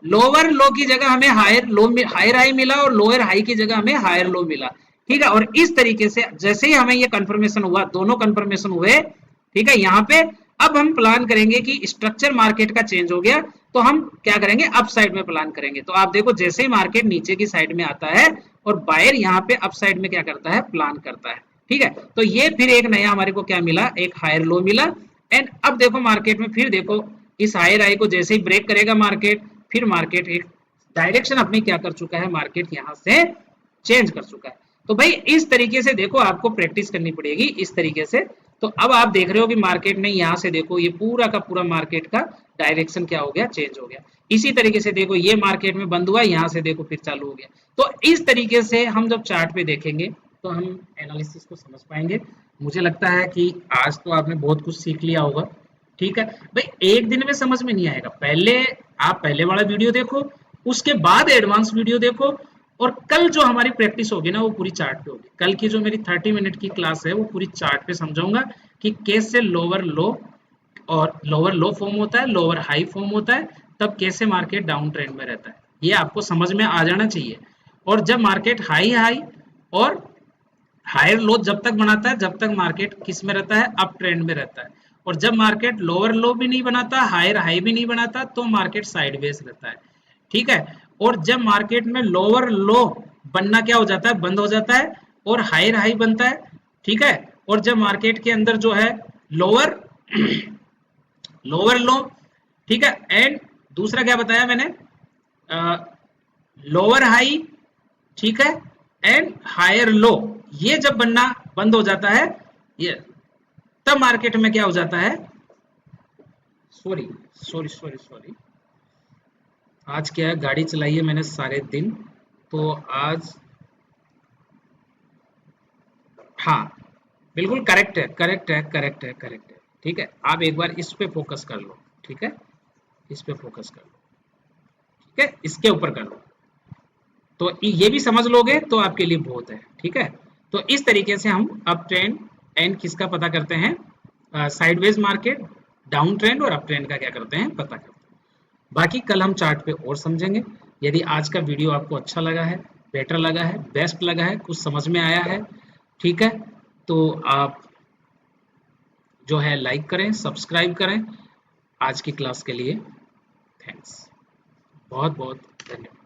लोअर लो की जगह हमें हायर लो, हायर हाई मिला, और लोअर हाई की जगह हमें हायर लो मिला। ठीक है, और इस तरीके से जैसे ही हमें ये कंफर्मेशन हुआ, दोनों कंफर्मेशन हुए, ठीक है, यहाँ पे अब हम प्लान करेंगे कि स्ट्रक्चर मार्केट का चेंज हो गया, तो हम क्या करेंगे, अप साइड में प्लान करेंगे। तो आप देखो जैसे ही मार्केट नीचे की साइड में आता है और बायर यहाँ पे अप साइड में क्या करता है, प्लान करता है। ठीक है, तो ये फिर एक नया हमारे को क्या मिला, एक हायर लो मिला। एंड अब देखो मार्केट में फिर देखो इस हायर हाई को जैसे ही ब्रेक करेगा मार्केट, फिर मार्केट एक डायरेक्शन अपनी क्या कर चुका है, मार्केट यहाँ से चेंज कर चुका है। तो भाई इस तरीके से देखो आपको प्रैक्टिस करनी पड़ेगी इस तरीके से। तो अब आप देख रहे हो कि मार्केट ने यहाँ से देखो ये पूरा का पूरा मार्केट का डायरेक्शन क्या हो गया, चेंज हो गया। इसी तरीके से देखो ये मार्केट में बंद हुआ, यहाँ से देखो फिर चालू हो गया। तो इस तरीके से हम जब चार्ट पे देखेंगे तो हम एनालिसिस को समझ पाएंगे। मुझे लगता है कि आज तो आपने बहुत कुछ सीख लिया होगा। ठीक है भाई, एक दिन में समझ में नहीं आएगा, पहले आप पहले वाला वीडियो देखो, उसके बाद एडवांस वीडियो देखो, और कल जो हमारी प्रैक्टिस होगी ना वो पूरी चार्ट पे होगी। कल की जो मेरी 30 मिनट की क्लास है वो पूरी चार्ट पे समझाऊंगा कि कैसे लोअर लो और लोअर लो फॉर्म होता है, लोअर हाई फॉर्म होता है, तब कैसे मार्केट डाउन ट्रेंड में रहता है, ये आपको समझ में आ जाना चाहिए। और जब मार्केट हाई हाई और हायर लो जब तक बनाता है, जब तक मार्केट किस में रहता है, अप ट्रेंड में रहता है। और जब मार्केट लोअर लो भी नहीं बनाता, हायर हाई भी नहीं बनाता, तो मार्केट साइडवेज रहता है। ठीक है, और जब मार्केट में लोअर लो बनना क्या हो जाता है, बंद हो जाता है, और हायर हाई बनता है। ठीक है, और जब मार्केट के अंदर जो है लोअर लोअर लो, ठीक है, एंड दूसरा क्या बताया मैंने, लोअर हाई, ठीक है, एंड हायर लो, ये जब बनना बंद हो जाता है, ये तब मार्केट में क्या हो जाता है, सॉरी सॉरी सॉरी सॉरी, आज क्या है, गाड़ी चलाई है मैंने सारे दिन, तो आज, हाँ बिल्कुल करेक्ट है, करेक्ट है, करेक्ट है, करेक्ट है। ठीक है, आप एक बार इस पे फोकस कर लो। ठीक है, इस पे फोकस कर लो। ठीक है, इसके ऊपर कर लो, तो ये भी समझ लोगे तो आपके लिए बहुत है। ठीक है, तो इस तरीके से हम अप ट्रेंड एंड किसका पता करते हैं, साइडवेज मार्केट, डाउन ट्रेंड और अप ट्रेंड का क्या करते हैं, पता करते हैं। बाकी कल हम चार्ट पे और समझेंगे। यदि आज का वीडियो आपको अच्छा लगा है, बेटर लगा है, बेस्ट लगा है, कुछ समझ में आया है, ठीक है, तो आप जो है लाइक करें, सब्सक्राइब करें। आज की क्लास के लिए थैंक्स, बहुत बहुत धन्यवाद।